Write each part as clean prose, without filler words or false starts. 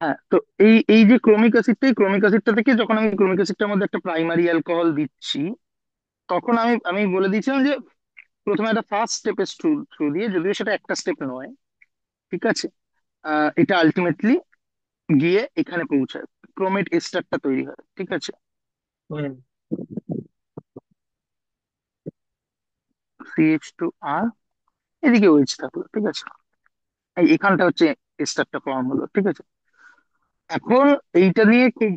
হ্যাঁ, তো এই এই যে ক্রোমিক অ্যাসিডটা থেকে যখন আমি ক্রোমিক অ্যাসিডটার মধ্যে একটা প্রাইমারি অ্যালকোহল দিচ্ছি, তখন আমি আমি বলে দিয়েছিলাম যে প্রথমে একটা ফার্স্ট স্টেপের থ্রু থ্রু দিয়ে, যদিও সেটা একটা স্টেপ নয়, ঠিক আছে, এটা আলটিমেটলি গিয়ে এখানে পৌঁছায়, ক্রোমেট এস্টারটা তৈরি হয়, ঠিক আছে। হুম। CH2R, এদিকে ওইচ থাকলো, ঠিক আছে, এখানটা হচ্ছে এস্টারটা ফর্ম হলো, ঠিক আছে। এখন এইটা নিয়ে খুব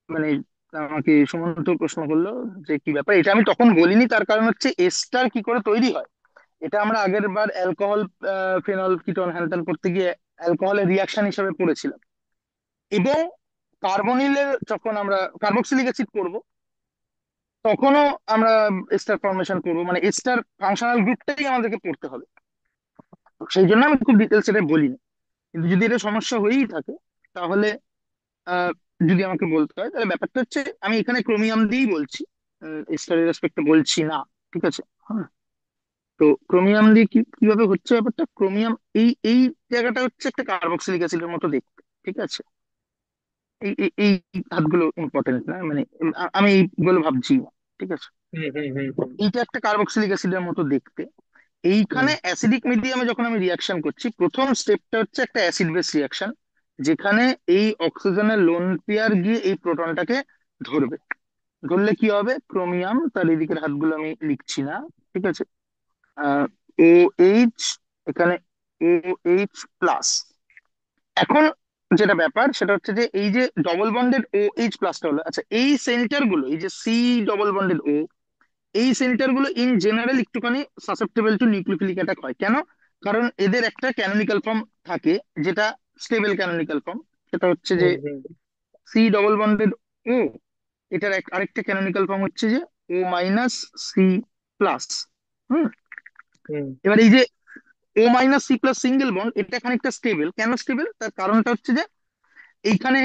মানে আমাকে সুমন্ত প্রশ্ন করলো যে কি ব্যাপার, এটা আমি তখন বলিনি, তার কারণ হচ্ছে এস্টার কি করে তৈরি হয়। এটা আমরা আগের বার অ্যালকোহল, ফেনল কিটোন হ্যান ত্যান করতে গিয়ে অ্যালকোহলের রিয়াকশন হিসেবে পড়েছিলাম। এবং কার্বনিলের যখন আমরা কার্বক্সিলিক অ্যাসিড করবো, তখনও আমরা এস্টার ফর্মেশন করবো, মানে এস্টার ফাংশনাল গ্রুপটাই আমাদেরকে পড়তে হবে। সেই জন্য আমি খুব ডিটেলস এটা বলিনি। কিন্তু যদি এটা সমস্যা হয়েই থাকে, তাহলে আহ, যদি আমাকে বলতে হয়, তাহলে ব্যাপারটা হচ্ছে আমি এখানে ক্রোমিয়াম দিয়েই বলছি, এস্টারের রেসপেক্টে বলছি না, ঠিক আছে। হ্যাঁ, তো ক্রোমিয়াম দিয়ে কিভাবে হচ্ছে ব্যাপারটা, ক্রোমিয়াম এই এই জায়গাটা হচ্ছে একটা কার্বক্সিলিক অ্যাসিডের মতো দেখতে, ঠিক আছে। এই হাতগুলো ইম্পর্টেন্ট না, মানে আমি এইগুলো ভাবছি না, ঠিক আছে। হুম। হুম। হুম। হুম। এইটা একটা কার্বক্সিলিক অ্যাসিডের মতো দেখতে। হুম। এইখানে অ্যাসিডিক মিডিয়ামে যখন আমি রিয়াকশন করছি, প্রথম স্টেপটা হচ্ছে একটা অ্যাসিড বেস রিয়াকশন, যেখানে এই অক্সিজেনের লোন পেয়ার গিয়ে এই প্রোটনটাকে ধরবে। ধরলে কি হবে, ক্রোমিয়াম, তার এদিকের হাতগুলো আমি লিখছি না, ঠিক আছে, ও এইচ, এখানে ও এইচ প্লাস। এখন যেটা ব্যাপার সেটা হচ্ছে যে এই যে ডবল বন্ডেড ও এইচ প্লাসটা হলো, আচ্ছা, এই সেন্টার গুলো, এই যে সি ডবল বন্ডেড ও, এই সেন্টার গুলো ইন জেনারেল একটুখানি সাসেপ্টেবল টু নিউক্লিওফিলিক অ্যাটাক হয়। কেন? কারণ এদের একটা ক্যানোনিক্যাল ফর্ম থাকে, যেটা স্টেবল ক্যানোনিক্যাল ফর্ম। সেটা হচ্ছে যে hmm. Hmm. C double bonded O, এটার আরেকটা ক্যানোনিক্যাল ফর্ম হচ্ছে যে O minus C plus. Hmm. Hmm. এবার এই যে O minus C plus single bond, এটা খানিকটা স্টেবল। কেন স্টেবল? তার কারণটা হচ্ছে যে এইখানে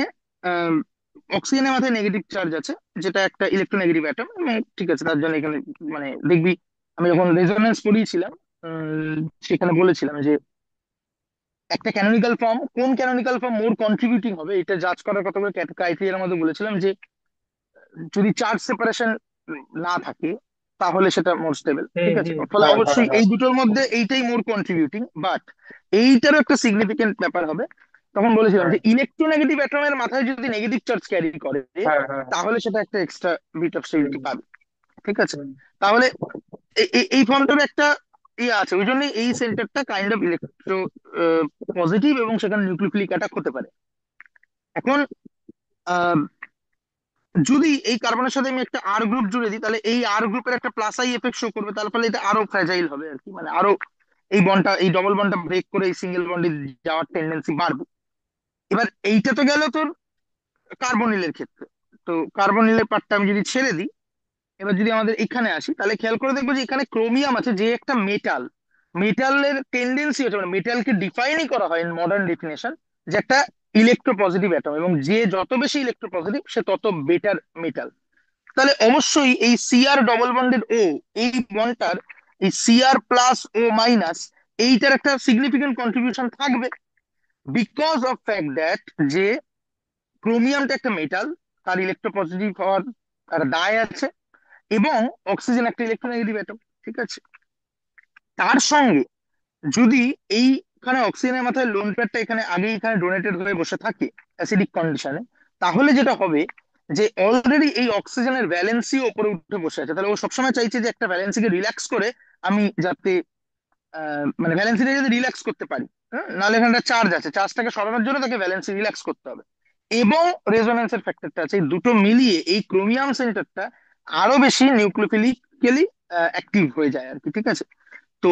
অক্সিজেনের মাথায় নেগেটিভ চার্জ আছে, যেটা একটা ইলেকট্রোনেগেটিভ অ্যাটম, এবং ঠিক আছে, তার জন্য এখানে মানে দেখবি, আমি যখন রেজোনেন্স পড়িয়েছিলাম, উম, সেখানে বলেছিলাম যে একটা ক্যানোনিক্যাল ফর্ম, কোন ক্যানোনিক্যাল ফর্ম মোর কন্ট্রিবিউটিং হবে, এটা জাজ করার কথা বলে ক্রাইটেরিয়ার মধ্যে বলেছিলাম যে যদি চার্জ সেপারেশন না থাকে, তাহলে সেটা মোর স্টেবল, হুম। ঠিক আছে। হুম। ফলে হ্যাঁ, হ্যাঁ, অবশ্যই হ্যাঁ। এই দুটোর মধ্যে এইটাই মোর কন্ট্রিবিউটিং, বাট এইটারও একটা সিগনিফিকেন্ট ব্যাপার হবে। তখন বলেছিলাম হ্যাঁ, যে ইলেকট্রোনেগেটিভ অ্যাটমের মাথায় যদি নেগেটিভ চার্জ ক্যারি করে, হ্যাঁ, হ্যাঁ, হ্যাঁ। তাহলে সেটা একটা extra bit of hmm. Stability পাবে, ঠিক আছে। হুম। তাহলে এই ফর্মটার একটা ইয়ে আছে, ওই জন্যই এই সেন্টারটা কাইন্ড অফ ইলেকট্রো পজিটিভ, এবং সেখানে নিউক্লিওফিলিক অ্যাটাক হতে পারে। এখন আহ, যদি এই কার্বনের সাথে আমি একটা আর গ্রুপ জুড়ে দিই, তাহলে এই আর গ্রুপের একটা প্লাস আই এফেক্ট শো করবে, তার ফলে এটা আরো ফ্র্যাজাইল হবে আর কি, মানে আরো এই বন্ডটা, এই ডবল বন্ডটা ব্রেক করে এই সিঙ্গেল বন্ডে যাওয়ার টেন্ডেন্সি বাড়বে। এবার এইটা তো গেল তোর কার্বনিলের ক্ষেত্রে। তো কার্বনিলের পার্টটা আমি যদি ছেড়ে দিই, এবার যদি আমাদের এখানে আসি, তাহলে খেয়াল করে দেখবো যে এখানে ক্রোমিয়াম আছে, যে একটা মেটাল। মেটালের টেন্ডেন্সি হচ্ছে, মানে মেটালকে ডিফাইনই করা হয় ইন মডার্ন ডেফিনেশন, যে একটা ইলেকট্রোপজিটিভ অ্যাটম, এবং যে যত বেশি ইলেকট্রোপজিটিভ সে তত বেটার মেটাল। তাহলে অবশ্যই এই সিআর ডবল বন্ডেড ও, এই বন্ডটার এই সিআর প্লাস ও মাইনাস, এইটার একটা সিগনিফিকেন্ট কন্ট্রিবিউশন থাকবে, বিকজ অফ ফ্যাক্ট দ্যাট যে ক্রোমিয়ামটা একটা মেটাল, তার ইলেকট্রোপজিটিভ হওয়ার একটা দায় আছে, এবং অক্সিজেন একটা ইলেকট্রোনেগেটিভ অ্যাটম, ঠিক আছে। তার সঙ্গে যদি এইখানে অক্সিজেনের মাথায় লোন পেয়ারটা এখানে আগে এখানে ডোনেটেড হয়ে বসে থাকে অ্যাসিডিক কন্ডিশনে, তাহলে যেটা হবে যে অলরেডি এই অক্সিজেনের ভ্যালেন্সি ওপরে উঠে বসে আছে, তাহলে ও সবসময় চাইছে যে একটা ভ্যালেন্সিকে রিল্যাক্স করে আমি যাতে মানে ভ্যালেন্সিটা যদি রিল্যাক্স করতে পারি। হ্যাঁ, নাহলে এখানে চার্জ আছে, চার্জটাকে সরানোর জন্য তাকে ভ্যালেন্সি রিল্যাক্স করতে হবে। এবং রেজোনেন্সের ফ্যাক্টরটা আছে, এই দুটো মিলিয়ে এই ক্রোমিয়াম সেন্টারটা আরো বেশি নিউক্লিওফিলিক্যালি অ্যাক্টিভ হয়ে যায় আর কি, ঠিক আছে। তো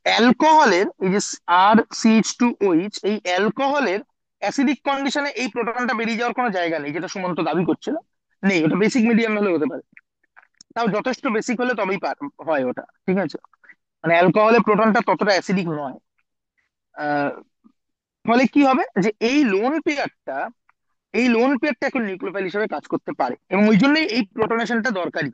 অ্যালকোহলের এই যে আর CH2OH, এই অ্যালকোহলের অ্যাসিডিক কন্ডিশনে এই প্রোটনটা বেরিয়ে যাওয়ার কোনো জায়গা নেই, যেটা সুমন্ত দাবি করছিল। নেই, ওটা বেসিক মিডিয়াম হলে হতে পারে, তাও যথেষ্ট বেসিক হলে তবেই হয় ওটা, ঠিক আছে। মানে অ্যালকোহলের প্রোটনটা ততটা অ্যাসিডিক নয়। আহ, ফলে কি হবে যে এই লোন পেয়ারটা এখন নিউক্লিওফাইল হিসেবে কাজ করতে পারে, এবং ওই জন্যই এই প্রোটনেশনটা দরকারি।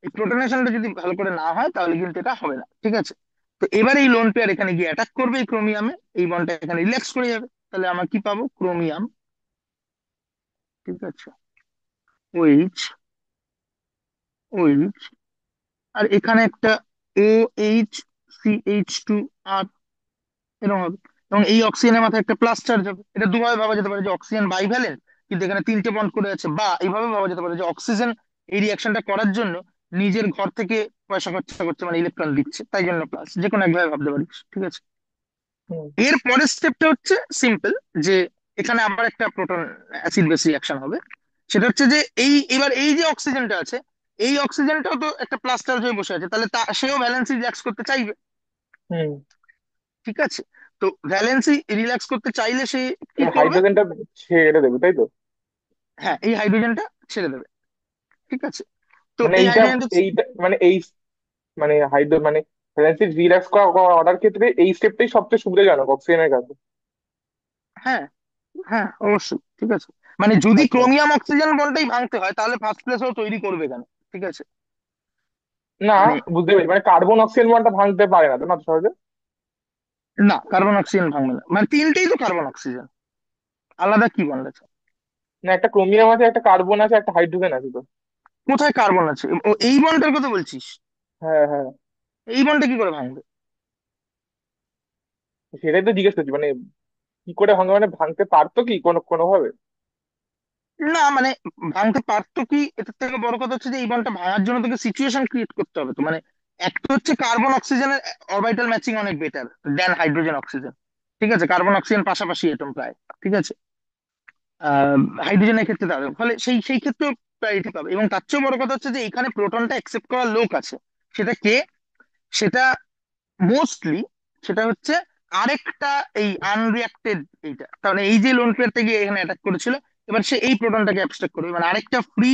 এই প্রোটনেশনটা যদি ভালো করে না হয়, তাহলে কিন্তু এটা হবে না, ঠিক আছে। তো এবার এই লোন পেয়ার এখানে গিয়ে অ্যাটাক করবে এই ক্রোমিয়ামে, এই বন্ডটা এখানে রিল্যাক্স করে যাবে, তাহলে আমরা কি পাবো, ক্রোমিয়াম ঠিক আছে, ওইচ, ওইচ, আর এখানে একটা O H, C H two R, এরকম হবে। এবং এই অক্সিজেনের মাথায় একটা প্লাস চার্জ হবে। এটা দুভাবে ভাবা যেতে পারে, যে অক্সিজেন বাইভ্যালেন্ট কিন্তু এখানে তিনটে বন্ড করে আছে, বা এইভাবে ভাবা যেতে পারে যে অক্সিজেন এই রিয়াকশনটা করার জন্য নিজের ঘর থেকে পয়সা খরচা করছে, মানে ইলেকট্রন দিচ্ছে, তাই জন্য প্লাস। যে কোনো একভাবে ভাবতে পারিস, ঠিক আছে। হুম এর পরের স্টেপটা হচ্ছে সিম্পল, যে এখানে আবার একটা প্রোটন অ্যাসিড বেস রিয়াকশন হবে। সেটা হচ্ছে যে এবার এই যে অক্সিজেনটা আছে, এই অক্সিজেনটাও তো একটা প্লাস চার্জ হয়ে বসে আছে, তাহলে সেও ভ্যালেন্সি রিল্যাক্স করতে চাইবে, হুম। ঠিক আছে। তো ভ্যালেন্সি রিল্যাক্স করতে চাইলে সে কি করবে? হাইড্রোজেনটা ছেড়ে দেবে তাই তো? হ্যাঁ, এই হাইড্রোজেনটা ছেড়ে দেবে, ঠিক আছে। তো মানে এই এইটা হাইড্রোজেনটা, এইটা মানে এই মানে হাইড্রো মানে ভ্যালেন্সি রিল্যাক্স করার ক্ষেত্রে এই স্টেপটাই সবচেয়ে সুবিধাজনক অক্সিজেনের কাছে। হ্যাঁ, হ্যাঁ, অবশ্যই, ঠিক আছে। মানে যদি আচ্ছা আচ্ছা। ক্রোমিয়াম অক্সিজেন বলটাই ভাঙতে হয়, তাহলে ফার্স্ট প্লেসেও তৈরি করবে কেন, ঠিক আছে। না, মানে বুঝতে পেরেছি, মানে কার্বন অক্সিজেন বন্ডটা ভাঙতে পারে না তো, না তো সহজে? না, কার্বন অক্সিজেন ভাঙবে না, মানে তিনটেই তো কার্বন অক্সিজেন, আলাদা কি বল আছে? না, একটা ক্রোমিয়াম আছে, একটা কার্বন আছে, একটা হাইড্রোজেন আছে তো। কোথায় কার্বন আছে? ও, এই বন্ডের কথা বলছিস? হ্যাঁ হ্যাঁ। এই বন্ডটা কি করে ভাঙবে? সেটাই তো জিজ্ঞেস করছি, মানে কি করে ভাঙবে, মানে ভাঙতে পারতো কি কোনোভাবে? না মানে ভাঙতে পারতো কি, এটার থেকে বড় কথা হচ্ছে যে এই বন্ডটা ভাঙার জন্য তোকে সিচুয়েশন ক্রিয়েট করতে হবে। তো মানে একটা হচ্ছে কার্বন অক্সিজেনের অরবিটাল ম্যাচিং অনেক বেটার দেন হাইড্রোজেন অক্সিজেন, ঠিক আছে। কার্বন অক্সিজেন পাশাপাশি এটম প্রায়, ঠিক আছে। হাইড্রোজেনের ক্ষেত্রে তার ফলে সেই সেই ক্ষেত্রেও প্রায়োরিটি পাবে। এবং তার চেয়েও বড় কথা হচ্ছে যে এখানে প্রোটনটা অ্যাকসেপ্ট করার লোক আছে। সেটা কে? সেটা মোস্টলি, সেটা হচ্ছে আরেকটা এই আনরিয়াক্টেড, এইটা তার মানে এই যে লোন পেয়ারটা গিয়ে এখানে অ্যাটাক করেছিল, এবার সে এই প্রোটনটাকে অ্যাবস্ট্রাক্ট করবে, মানে আরেকটা ফ্রি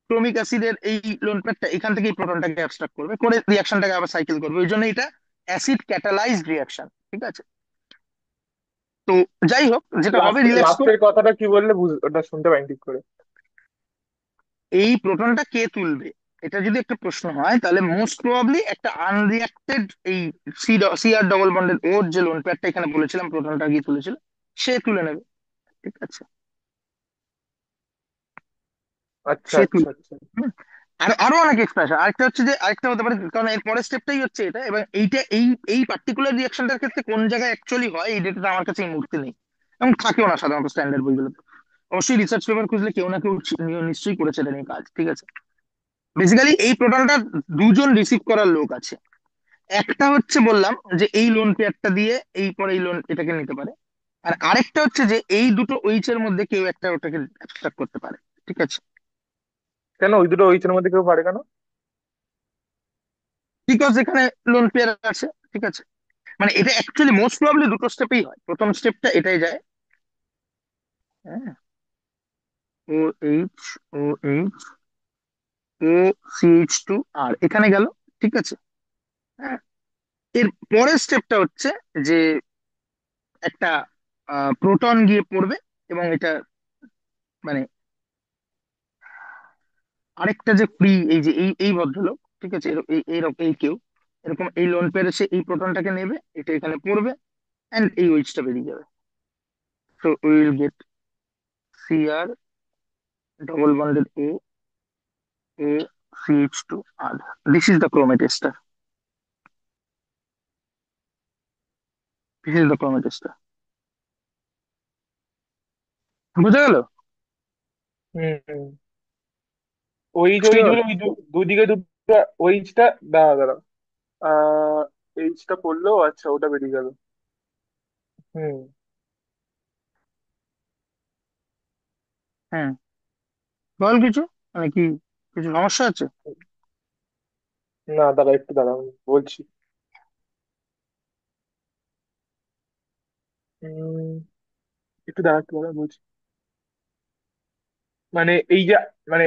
ক্রোমিক অ্যাসিডের এই লোন পেয়ারটা এখান থেকে এই প্রোটনটাকে অ্যাবস্ট্রাক্ট করবে, করে রিয়াকশনটাকে আবার সাইকেল করবে। ওই জন্য এটা অ্যাসিড ক্যাটালাইজড রিয়াকশন, ঠিক আছে। তো যাই হোক, যেটা হবে রিল্যাক্স করে, লাস্টের কথাটা কি বললে, ওটা শুনতে পাইনি ঠিক করে। এই প্রোটনটা কে তুলবে, এটা যদি একটা প্রশ্ন হয়, তাহলে মোস্ট প্রবাবলি একটা আনরিয়াক্টেড এই সি আর ডবল বন্ডেড ওর যে লোন পেয়ারটা এখানে বলেছিলাম প্রোটনটা গিয়ে তুলেছিল, সে তুলে নেবে, ঠিক আছে। আচ্ছা সে আচ্ছা তুলে, আচ্ছা। হুম। আর আরো অনেক এক্সপ্রেশন, আরেকটা হচ্ছে যে আরেকটা হতে পারে, কারণ এর পরের স্টেপটাই হচ্ছে এটা। এবং এইটা এই পার্টিকুলার রিয়াকশনটার ক্ষেত্রে কোন জায়গায় অ্যাকচুয়ালি হয় এই ডেটাটা আমার কাছে এই মুহূর্তে নেই, এবং থাকেও না সাধারণত স্ট্যান্ডার্ড বইগুলোতে। অবশ্যই রিসার্চ পেপার খুঁজলে কেউ না কেউ নিশ্চয়ই করেছে এটা নিয়ে কাজ, ঠিক আছে। বেসিক্যালি এই প্রোটনটা দুজন রিসিভ করার লোক আছে। একটা হচ্ছে বললাম যে এই লোন পেয়ারটা দিয়ে এই পরে এই লোন এটাকে নিতে পারে। আর আরেকটা হচ্ছে যে এই দুটো ওইচ এর মধ্যে কেউ একটা ওটাকে অ্যাবস্ট্রাক্ট করতে পারে, ঠিক আছে। কেন ওই দুটো ওইচের মধ্যে কেউ পারে কেন? বিকজ এখানে লোন পেয়ার আছে, ঠিক আছে। মানে এটা অ্যাকচুয়ালি মোস্ট প্রবাবলি দুটো স্টেপেই হয়, প্রথম স্টেপটা এটাই যায়। হ্যাঁ, ও এইচ, ও এইচ, ও সি এইচ টু আর এখানে গেল, ঠিক আছে। হ্যাঁ, এর পরের স্টেপটা হচ্ছে যে একটা প্রোটন গিয়ে পড়বে, এবং এটা মানে আরেকটা যে ফ্রি, এই যে এই ভদ্রলোক, ঠিক আছে, এই কেউ এরকম এই লোন পেয়ার এসে এই প্রোটনটাকে নেবে, এটা এখানে পড়বে, এন্ড এই ওইচটা বেরিয়ে যাবে। So will get C R double bonded O C H two R, this is the chromate ester, this is the chromate ester. বুঝা গেল? হুম। O H O H sure? গুলো ওই দুদিকে দুটো ওইচটা, দাঁড়া দাঁড়া, এইচটা পড়লো, আচ্ছা ওটা বেরিয়ে গেল। হুম। হ্যাঁ, বল কিছু, মানে কি, কিছু সমস্যা আছে? না দাঁড়া, একটু দাঁড়া, আমি বলছি। উম, একটু দাঁড়া বলছি। মানে এই যে, মানে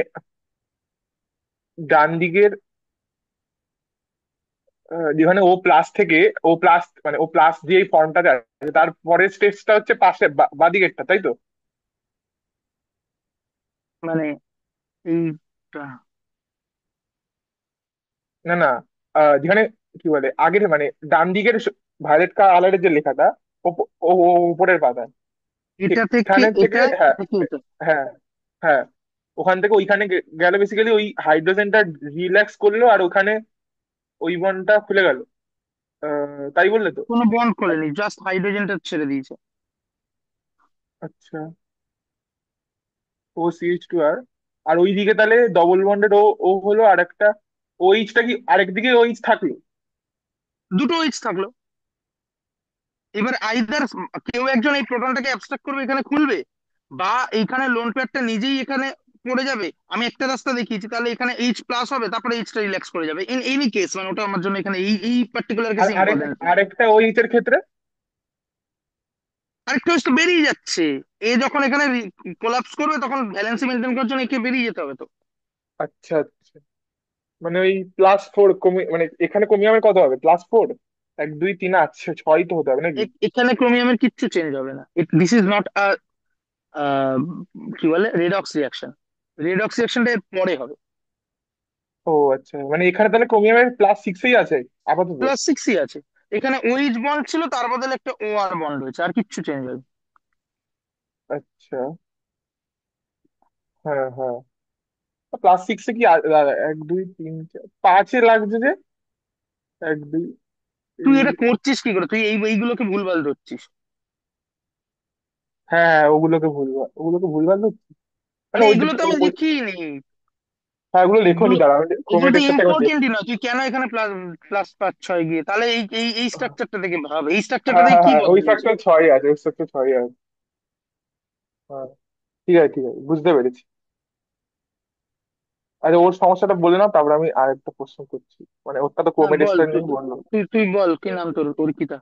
ডান দিকের যেখানে ও প্লাস থেকে, ও প্লাস মানে ও প্লাস যে এই ফর্মটাতে আছে, তার পরের স্টেজটা হচ্ছে পাশে বাদিকেরটা, তাই তো? মানে এইটা, না না, যেখানে কি বলে আগের, মানে ডান দিকের ভায়োলেট কালারের যে লেখাটা, ও উপরের পাতায়, এটা থেকে সেখানে থেকে, এটা, হ্যাঁ এটা থেকে এটা, হ্যাঁ হ্যাঁ, ওখান থেকে ওইখানে গেলে বেসিক্যালি ওই হাইড্রোজেনটা রিল্যাক্স করলো আর ওখানে ওই বনটা খুলে গেল। তাই বললে তো? কোনো বন্ড খোলেনি, জাস্ট হাইড্রোজেনটা ছেড়ে দিয়েছে। আচ্ছা, ও CH2 আর আর ওইদিকে তাহলে ডবল বন্ডেড ও ও হলো আর একটা ওইচটা কি আরেকদিকে ওইচ থাকলো? দুটো এইচ থাকলো। এবার আইদার কেউ একজন এই প্রোটনটাকে অ্যাবস্ট্রাক্ট করবে, এখানে খুলবে, বা এইখানে লোন পেয়ারটা নিজেই এখানে পড়ে যাবে। আমি একটা রাস্তা দেখিয়েছি, তাহলে এখানে এইচ প্লাস হবে, তারপরে এইচটা রিল্যাক্স করে যাবে। ইন এনি কেস মানে ওটা আমার জন্য এখানে এই এই পার্টিকুলার আর কেসে ইম্পর্টেন্ট। আরেকটা ওইচের ক্ষেত্রে? আরেকটা হচ্ছে তো বেরিয়ে যাচ্ছে। এ যখন এখানে কোলাপস করবে তখন ভ্যালেন্সি মেনটেন করার জন্য একে বেরিয়ে যেতে হবে তো। আচ্ছা আচ্ছা, মানে ওই +4 কমে, মানে এখানে কমিয়ে কত হবে +4? 1 2 3 আছে 6 তো হতে হবে নাকি? এখানে ক্রোমিয়ামের কিচ্ছু চেঞ্জ হবে না। দিস ইজ নট আ কি বলে রেডক্স রিয়াকশন। রেডক্স রিয়াকশনটা এর পরে হবে। ও আচ্ছা, মানে এখানে তাহলে ক্রোমিয়ামের +6ই আছে আপাতত? +6ই আছে। এখানে ওইচ বন্ড ছিল, তার বদলে একটা ও আর বন্ড হয়েছে, আর কিচ্ছু চেঞ্জ হয়নি। আচ্ছা, হ্যাঁ হ্যাঁ। +6 কি 1 2 3 4 5-এ লাগছে যে? 1 2 তুই এটা করছিস কি করে? তুই এইগুলোকে ভুলভাল ধরছিস। হ্যাঁ হ্যাঁ, ওগুলোকে ভুলভাল হচ্ছে। মানে আরে ওই যে এগুলো তো আমি লিখিনি। হ্যাঁ, ওগুলো লেখনি, এগুলো দাঁড়া আমি এগুলো তো ক্রোমেটেক্সটা একবার দেখি। ইম্পর্টেন্টই না। তুই কেন এখানে প্লাস প্লাস +6 গিয়ে তাহলে এই এই এই স্ট্রাকচারটা থেকে ভাব, এই স্ট্রাকচারটা হ্যাঁ থেকে হ্যাঁ কি হ্যাঁ, ওই বদলেছে। ফ্যাক্টর 6 আছে, ওই ফ্যাক্টর 6 আছে। হ্যাঁ, ঠিক আছে ঠিক আছে, বুঝতে পেরেছি। আচ্ছা, ওর সমস্যাটা বলে নাও, তারপর আমি আরেকটা প্রশ্ন করছি। মানে ওরটা তো হ্যাঁ বল, ক্রোমেটেক্সটা তুই নিয়ে বললো। তুই তুই বল কি নাম তোর, অর্পিতা?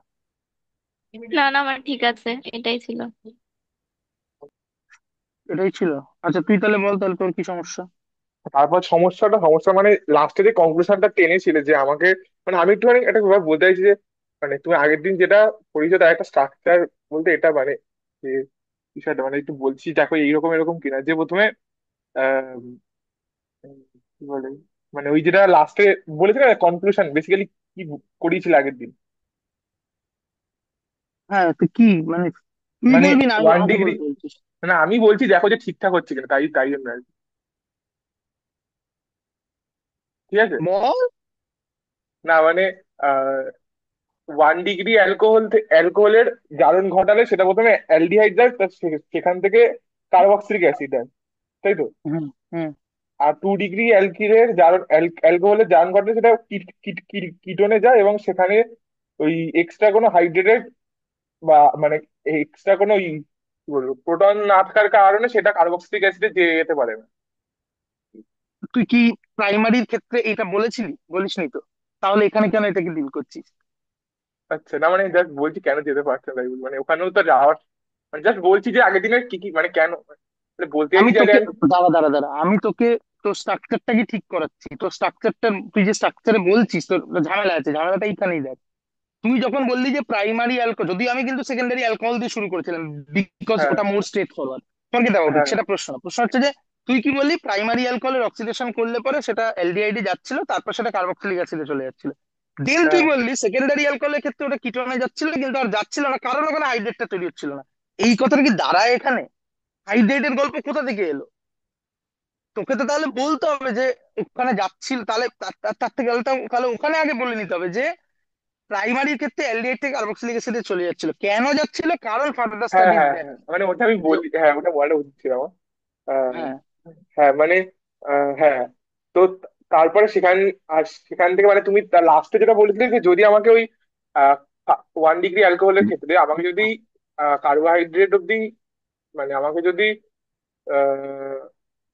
না না, আমার ঠিক আছে, এটাই ছিল। এটাই ছিল। আচ্ছা তুই তাহলে বল, তাহলে তোর কি সমস্যা। তারপর সমস্যা মানে লাস্টে যে কনক্লুশনটা টেনেছিলে যে আমাকে, মানে আমি একটুখানি একটা ব্যাপার বলতে চাইছি যে, মানে তুমি আগের দিন যেটা পড়িয়েছো তার একটা স্ট্রাকচার বলতে এটা মানে যে বিষয়টা মানে একটু বলছি দেখো এইরকম এরকম কিনা, যে প্রথমে আহ কি বলে, মানে ওই যেটা লাস্টে বলেছিলে কনক্লুশন বেসিক্যালি কি করিয়েছিলে আগের দিন। হ্যাঁ তুই কি মানে, তুই মানে বলবি না আমি ওয়ান আমাকে ডিগ্রি বলতে বলছিস? না, আমি বলছি দেখো যে ঠিকঠাক হচ্ছে কিনা, তাই তাই জন্য আর কি। ঠিক আছে। বল। না মানে 1 ডিগ্রি অ্যালকোহলের জারণ ঘটালে সেটা প্রথমে অ্যালডিহাইড যায়, সেখান থেকে কার্বক্সিলিক অ্যাসিড হয়, তাই তো? হুম হুম। আর 2 ডিগ্রি অ্যালকিলের জারণ অ্যালকোহলের জারণ ঘটলে সেটা কিটোনে যায় এবং সেখানে ওই এক্সট্রা কোনো হাইড্রেটেড বা মানে এক্সট্রা কোনো কি বলবো প্রোটন না থাকার কারণে সেটা কার্বক্সিলিক অ্যাসিডে যেতে পারে না। তুই কি প্রাইমারির ক্ষেত্রে এটা বলেছিলি? বলিসনি তো, তাহলে এখানে কেন এটাকে ডিল করছিস? আচ্ছা, না মানে জাস্ট বলছি কেন যেতে পারছে না, তাই বলছি। মানে ওখানেও তো যাওয়ার, মানে জাস্ট বলছি যে আগের দিনের কি কি মানে কেন, মানে বলতে আমি চাইছি যে তোকে, আমি। দাঁড়া দাঁড়া দাঁড়া, আমি তোকে তোর স্ট্রাকচারটাকে ঠিক করাচ্ছি। তোর স্ট্রাকচারটা, তুই যে স্ট্রাকচারে বলছিস তোর ঝামেলা আছে, ঝামেলাটা এইখানেই দেখ। তুই যখন বললি যে প্রাইমারি অ্যালকোহল, যদিও আমি কিন্তু সেকেন্ডারি অ্যালকোহল দিয়ে শুরু করেছিলাম, বিকজ হ্যাঁ ওটা more straight forward. Forget about it, হ্যাঁ সেটা প্রশ্ন না। প্রশ্ন হচ্ছে যে তুই কি বললি প্রাইমারি অ্যালকোহলের অক্সিডেশন করলে পরে সেটা এলডিহাইডে যাচ্ছিল, তারপর সেটা কার্বক্সিলিক অ্যাসিডে চলে যাচ্ছিল। দেন তুই হ্যাঁ বললি সেকেন্ডারি অ্যালকোহলের ক্ষেত্রে ওটা কিটোনে যাচ্ছিল, কিন্তু আর যাচ্ছিল না কারণ ওখানে হাইড্রেটটা তৈরি হচ্ছিল না। এই কথাটা কি দাঁড়ায় এখানে? হাইড্রেটের গল্প কোথা থেকে এলো? তোকে তো তাহলে বলতে হবে যে ওখানে যাচ্ছিল, তাহলে তার থেকে তাহলে ওখানে আগে বলে নিতে হবে যে প্রাইমারির ক্ষেত্রে অ্যালডিহাইড থেকে কার্বক্সিলিক অ্যাসিডে চলে যাচ্ছিল, কেন যাচ্ছিল, কারণ ফার্দার হ্যাঁ স্টাডিজ হ্যাঁ দেখ। হ্যাঁ, মানে ওটা আমি যে বলি, হ্যাঁ ওটা বলা উচিত ছিল আমার। আহ, হ্যাঁ, হ্যাঁ মানে হ্যাঁ। তো তারপরে সেখান থেকে মানে তুমি লাস্টে যেটা বলেছিলে যে যদি আমাকে ওই 1 ডিগ্রি অ্যালকোহলের ক্ষেত্রে আমাকে যদি কার্বোহাইড্রেট অব্দি, মানে আমাকে যদি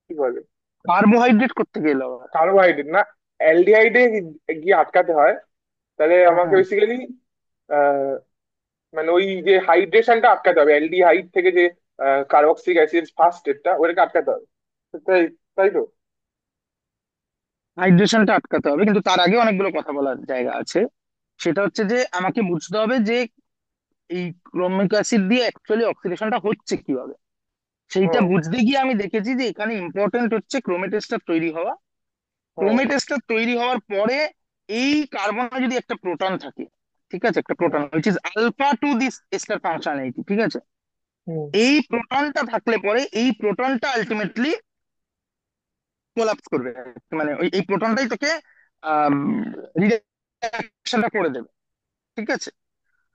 কি বলে কার্বোহাইড্রেট করতে গেল আবার। কার্বোহাইড্রেট না অ্যালডিহাইডে গিয়ে আটকাতে হয়, তাহলে আমাকে হ্যাঁ, বেসিক্যালি মানে ওই যে হাইড্রেশনটা আটকাতে হবে, অ্যালডিহাইড থেকে যে কার্বক্সিলিক অ্যাসিড ফার্স্ট স্টেপটা ওটাকে আটকাতে হবে। তাই তাই তো? হাইড্রেশনটা আটকাতে হবে, কিন্তু তার আগে অনেকগুলো কথা বলার জায়গা আছে। সেটা হচ্ছে যে আমাকে বুঝতে হবে যে এই ক্রোমিক অ্যাসিড দিয়ে অ্যাকচুয়ালি অক্সিডেশনটা হচ্ছে কিভাবে। সেইটা হুম বুঝতে গিয়ে আমি দেখেছি যে এখানে ইম্পর্টেন্ট হচ্ছে ক্রোমেটেস্টার তৈরি হওয়া। হুম ক্রোমেটেস্টার তৈরি হওয়ার পরে এই কার্বনে যদি একটা প্রোটন থাকে, ঠিক আছে, একটা hmm proton which is alpha to this ester functionality, ঠিক আছে, হুম এই প্রোটনটা থাকলে পরে এই প্রোটনটা আলটিমেটলি কোলাপস করবে, মানে ওই এই প্রোটনটাই তোকে রিডাকশনটা করে দেবে। ঠিক আছে?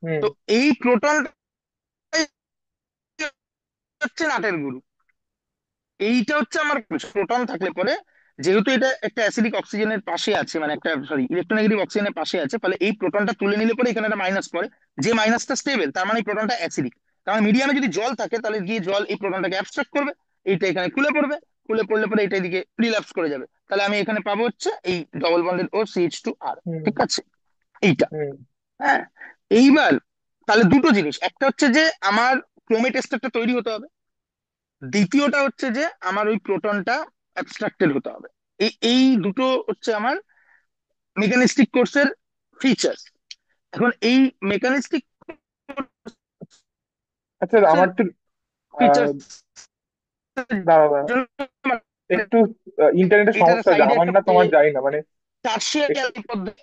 হুম তো এই প্রোটনটাই হচ্ছে নাটের গুরু। এইটা হচ্ছে আমার প্রোটন থাকলে পরে, যেহেতু এটা একটা অ্যাসিডিক অক্সিজেনের পাশে আছে, মানে একটা সরি ইলেকট্রোনেগেটিভ অক্সিজেনের পাশে আছে, ফলে এই প্রোটনটা তুলে নিলে পরে এখানে একটা মাইনাস পড়ে। যে মাইনাসটা স্টেবল, তার মানে এই প্রোটনটা অ্যাসিডিক। তার মানে মিডিয়ামে যদি জল থাকে তাহলে গিয়ে জল এই প্রোটনটাকে অ্যাবস্ট্রাক্ট করবে, এইটা এখানে খুলে পড়বে, খুলে পড়লে পরে এটা এদিকে রিল্যাপস করে যাবে। তাহলে আমি এখানে পাবো হচ্ছে এই ডবল বন্ডেড ও CH2R। হুম ঠিক আছে? এইটা। হুম হ্যাঁ। এইবার তাহলে দুটো জিনিস, একটা হচ্ছে যে আমার ক্রোমেট এস্টারটা তৈরি হতে হবে, দ্বিতীয়টা হচ্ছে যে আমার ওই প্রোটনটা অ্যাবস্ট্রাক্টেড হতে হবে। এই এই দুটো হচ্ছে আমার মেকানিস্টিক কোর্সের ফিচার্স। এখন এই মেকানিস্টিক আচ্ছা কোর্সের আমার একটু আহ ফিচার্স দাঁড়া দাঁড়া, জন্য মানে একটু ইন্টারনেটের এটার সমস্যা হচ্ছে, সাইডে আমার একটা না তোমার যাই না মানে। টারশিয়ারি পদ্ধতি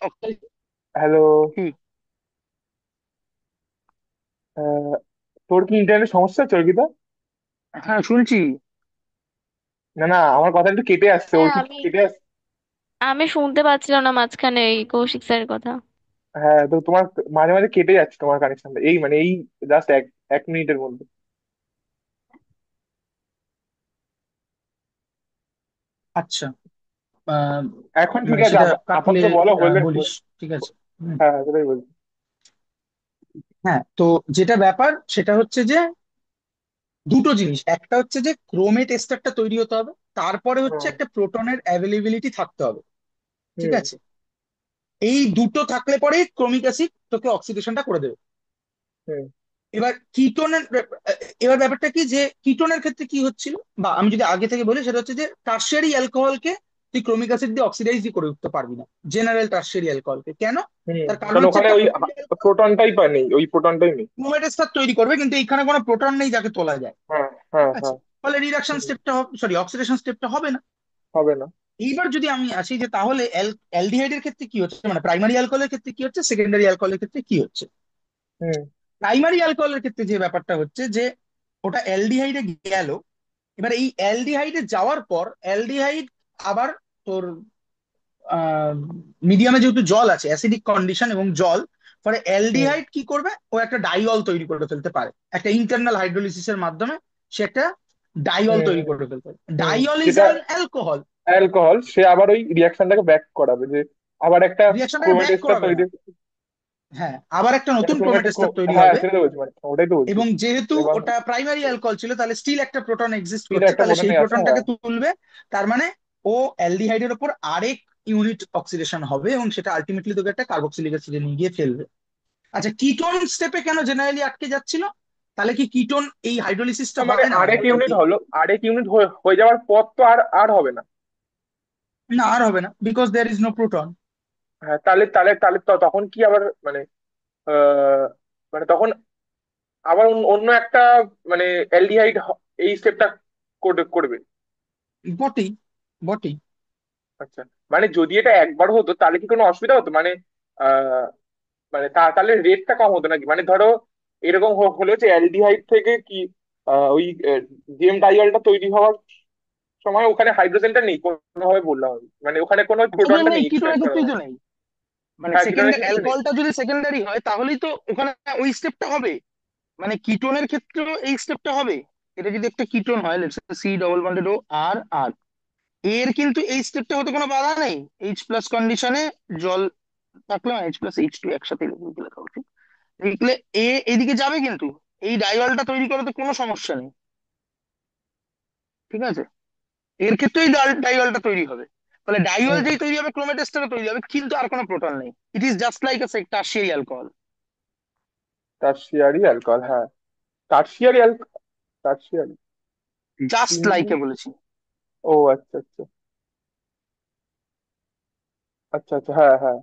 হ্যালো, কি? তোর কি ইন্টারনেট সমস্যা হচ্ছে অর্পিতা? হ্যাঁ, শুনছি। না না, আমার কথা একটু কেটে আসছে, ওর হ্যাঁ, কি আমি কেটে আসছে? আমি শুনতে পাচ্ছিলাম না মাঝখানে এই কৌশিক স্যারের কথা। হ্যাঁ, তো তোমার মাঝে মাঝে কেটে যাচ্ছে তোমার কানেকশনটা, এই মানে এই জাস্ট এক এক মিনিটের মধ্যে। আচ্ছা। আহ, এখন ঠিক মানে আছে, সেটা কাটলে আপাতত বলো হলে। বলিস। ঠিক আছে। হুম। হ্যাঁ হ্যাঁ, সেটাই বলছি। হ্যাঁ, তো যেটা ব্যাপার সেটা হচ্ছে যে দুটো জিনিস, একটা হচ্ছে যে ক্রোমেট এস্টারটা তৈরি হতে হবে, তারপরে হচ্ছে হুম একটা প্রোটনের অ্যাভেলেবিলিটি থাকতে হবে। ঠিক হুম আছে? এই দুটো থাকলে পরেই ক্রোমিক অ্যাসিড তোকে অক্সিডেশনটা করে দেবে। হুম এবার কিটোনের এবার ব্যাপারটা কি যে কিটোনের ক্ষেত্রে কি হচ্ছিল, বা আমি যদি আগে থেকে বলি সেটা হচ্ছে যে টারশিয়ারি অ্যালকোহলকে তুই ক্রোমিক অ্যাসিড দিয়ে অক্সিডাইজই করে উঠতে পারবি না, জেনারেল টারশিয়ারি অ্যালকোহলকে। কেন? হুম তার কারণ কারণ হচ্ছে ওখানে একটা ওই প্রাইমারি অ্যালকোহল প্রোটনটাই পা নেই, ওই প্রোটনটাই নেই। ক্রোমেট এস্টার তৈরি করবে, কিন্তু এখানে কোনো প্রোটন নেই যাকে তোলা যায়। হ্যাঁ হ্যাঁ ঠিক আছে? হ্যাঁ। ফলে রিডাকশন হুম, স্টেপটা সরি অক্সিডেশন স্টেপটা হবে না। হবে না। এইবার যদি আমি আসি যে তাহলে অ্যালডিহাইডের ক্ষেত্রে কি হচ্ছে, মানে প্রাইমারি অ্যালকোহলের ক্ষেত্রে কি হচ্ছে, সেকেন্ডারি অ্যালকোহলের ক্ষেত্রে কি হচ্ছে। হুম প্রাইমারি অ্যালকোহলের ক্ষেত্রে যে ব্যাপারটা হচ্ছে যে ওটা অ্যালডিহাইডে গেল, এবার এই অ্যালডিহাইডে যাওয়ার পর অ্যালডিহাইড আবার তোর মিডিয়ামে যেহেতু জল আছে, অ্যাসিডিক কন্ডিশন এবং জল, ফলে হুম অ্যালডিহাইড কি করবে, ও একটা ডাইঅল তৈরি করে ফেলতে পারে, একটা ইন্টারনাল হাইড্রোলিসিসের মাধ্যমে সে একটা ডাইঅল হুম তৈরি করে ফেলতে পারে। হুম ডাইঅল ইজ যেটা অ্যান অ্যালকোহল। অ্যালকোহল, সে আবার ওই রিয়াকশনটাকে ব্যাক করাবে, যে আবার একটা রিয়াকশনটাকে ব্যাক ক্রোমেটেস্টার করাবে না, তৈরি। হ্যাঁ, আবার একটা একটা নতুন ক্রোমেট, ক্রোমেটেস্টার তৈরি হ্যাঁ হবে। সেটা তো বলছি, মানে ওটাই তো বলছি। এবং যেহেতু এবং ওটা প্রাইমারি অ্যালকোহল ছিল, তাহলে স্টিল একটা প্রোটন এক্সিস্ট স্টিল করছে, একটা তাহলে সেই প্রোটনে আছে, হ্যাঁ। প্রোটনটাকে তুলবে। তার মানে ও অ্যালডিহাইডের উপর আরেক ইউনিট অক্সিডেশন হবে এবং সেটা আলটিমেটলি তোকে একটা কার্বক্সিলিক অ্যাসিডে নিয়ে গিয়ে ফেলবে। আচ্ছা, কিটোন স্টেপে কেন জেনারেলি আটকে যাচ্ছিল? তাহলে কি কিটোন এই হাইড্রোলিসিসটা তো মানে হবে না? আরেক ইউনিট হলো, আরেক ইউনিট হয়ে যাওয়ার পর তো আর আর হবে না। না, আর হবে না, because there is no proton. হ্যাঁ, তাহলে তাহলে তাহলে তখন কি আবার মানে আহ মানে তখন আবার অন্য একটা মানে অ্যালডিহাইড এই স্টেপটা করবে। বটেই, বটেই। আচ্ছা, মানে যদি এটা একবার হতো তাহলে কি কোনো অসুবিধা হতো, মানে আহ মানে তাহলে রেটটা কম হতো নাকি, মানে ধরো এরকম হলো যে অ্যালডিহাইড থেকে কি ওই জিএম ডাইঅলটা তৈরি হওয়ার সময় ওখানে হাইড্রোজেনটা নেই কোনোভাবে, বললাম আমি মানে ওখানে কোনো হাইড্রোজেন প্রোটনটা নেই, নেই, কিটোনের এক্সট্রাক্ট করা ক্ষেত্রেই তো হয়। নেই। মানে হ্যাঁ, সেকেন্ড কিটোনের ক্ষেত্রে নেই। অ্যালকোহলটা যদি সেকেন্ডারি হয় তাহলেই তো ওখানে ওই স্টেপটা হবে। মানে কিটোনের ক্ষেত্রেও এই স্টেপটা হবে। এটা যদি একটা কিটোন হয়, লেটস সি ডবল বন্ডেড ও আর আর, এর কিন্তু এই স্টেপটা হতে কোনো বাধা নেই। এইচ প্লাস কন্ডিশনে জল থাকলে H+H2 একসাথে লিখে লেখা উচিত, লিখলে এ এদিকে যাবে, কিন্তু এই ডাইওয়ালটা তৈরি করাতে কোনো সমস্যা নেই। ঠিক আছে? এর ক্ষেত্রেই ডাইওয়ালটা তৈরি হবে। ফলে ডাইওয়াল হুম যেই তৈরি হবে ক্রোমেটেস্টারও তৈরি হবে, কিন্তু আর কোনো প্রোটন নেই। It is just like a tertiary alcohol. Tertiary alcohol, হ্যাঁ। Tertiary tertiary just like a বলেছি। ও আচ্ছা আচ্ছা আচ্ছা আচ্ছা, হ্যাঁ হ্যাঁ।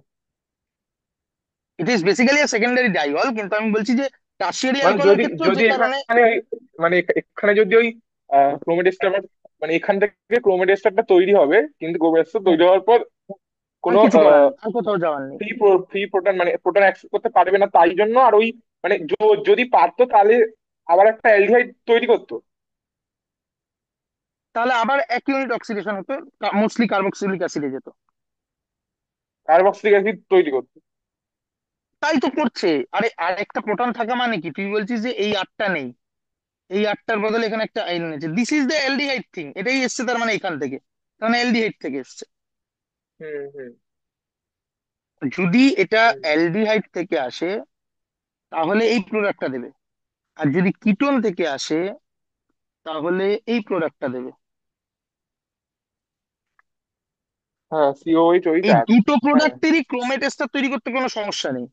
It is basically a secondary diol, কিন্তু আমি বলছি যে টারশিয়ারি মানে অ্যালকোহলের যদি ক্ষেত্রেও যদি যে কারণে এখানে মানে এখানে যদি ওই ক্রোমেটেস্টার, মানে এখান থেকে ক্রোমেটেস্টারটা তৈরি হবে, কিন্তু ক্রোমেটেস্টার হুম, তৈরি হওয়ার পর আর কোনো কিছু করার নেই, আর কোথাও যাওয়ার নেই। ফ্রি প্রোটন মানে প্রোটন অ্যাক্সেস করতে পারবে না, তাই জন্য আর ওই মানে যদি পারতো তাহলে আবার একটা অ্যালডিহাইড তৈরি করতো। তাহলে আবার এক ইউনিট অক্সিডেশন হতো, মোস্টলি কার্বক্সিলিক অ্যাসিডে যেত। কার্বক্সিলিক অ্যাসিড তৈরি করতো। তাই তো করছে। আরে আর একটা প্রোটন থাকা মানে কি, তুই বলছিস যে এই আটটা নেই, এই আটটার বদলে এখানে একটা আয়রন আছে, this is the aldehyde thing, এটাই এসছে তার মানে এখান থেকে, তার মানে অ্যালডিহাইড থেকে এসছে। হুম হুম যদি এটা হুম। অ্যালডিহাইড থেকে আসে তাহলে এই প্রোডাক্টটা দেবে, আর যদি কিটোন থেকে আসে তাহলে এই প্রোডাক্টটা দেবে। হ্যাঁ, সিওএইচ ওইটা এই এক। দুটো হ্যাঁ, প্রোডাক্টেরই ক্রোমেটেস্টার তৈরি করতে কোনো সমস্যা নেই।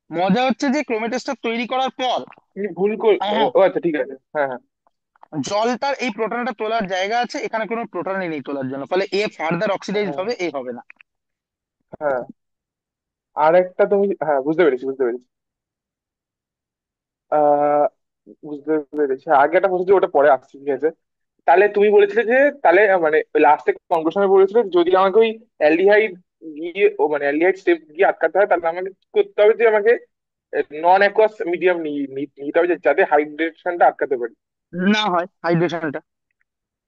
মজা হচ্ছে যে ক্রোমেটেস্টার তৈরি করার পর, তুমি ভুল কর। হ্যাঁ, ও আচ্ছা, ঠিক আছে, হ্যাঁ হ্যাঁ। জলটার এই প্রোটনটা তোলার জায়গা আছে, এখানে কোনো প্রোটনই নেই তোলার জন্য, ফলে এ ফার্দার অক্সিডাইজ হ্যাঁ হবে, এ হবে না। হ্যাঁ। আর একটা তুমি, হ্যাঁ বুঝতে পেরেছি বুঝতে পেরেছি। আহ বুঝতে পেরেছি, আগে একটা বলছি ওটা পরে আসছি, ঠিক আছে। তাহলে তুমি বলেছিলে যে, তাহলে মানে লাস্টে কনক্লুশনে বলেছিলে যদি আমাকে ওই অ্যালডিহাইড গিয়ে ও মানে অ্যালডিহাইড স্টেপ গিয়ে আটকাতে হয়, তাহলে আমাকে কি করতে হবে, যে আমাকে নন অ্যাকোয়াস মিডিয়াম নিতে হবে, যাতে হাইড্রেশনটা আটকাতে পারি। না হয় হাইড্রেশনটা।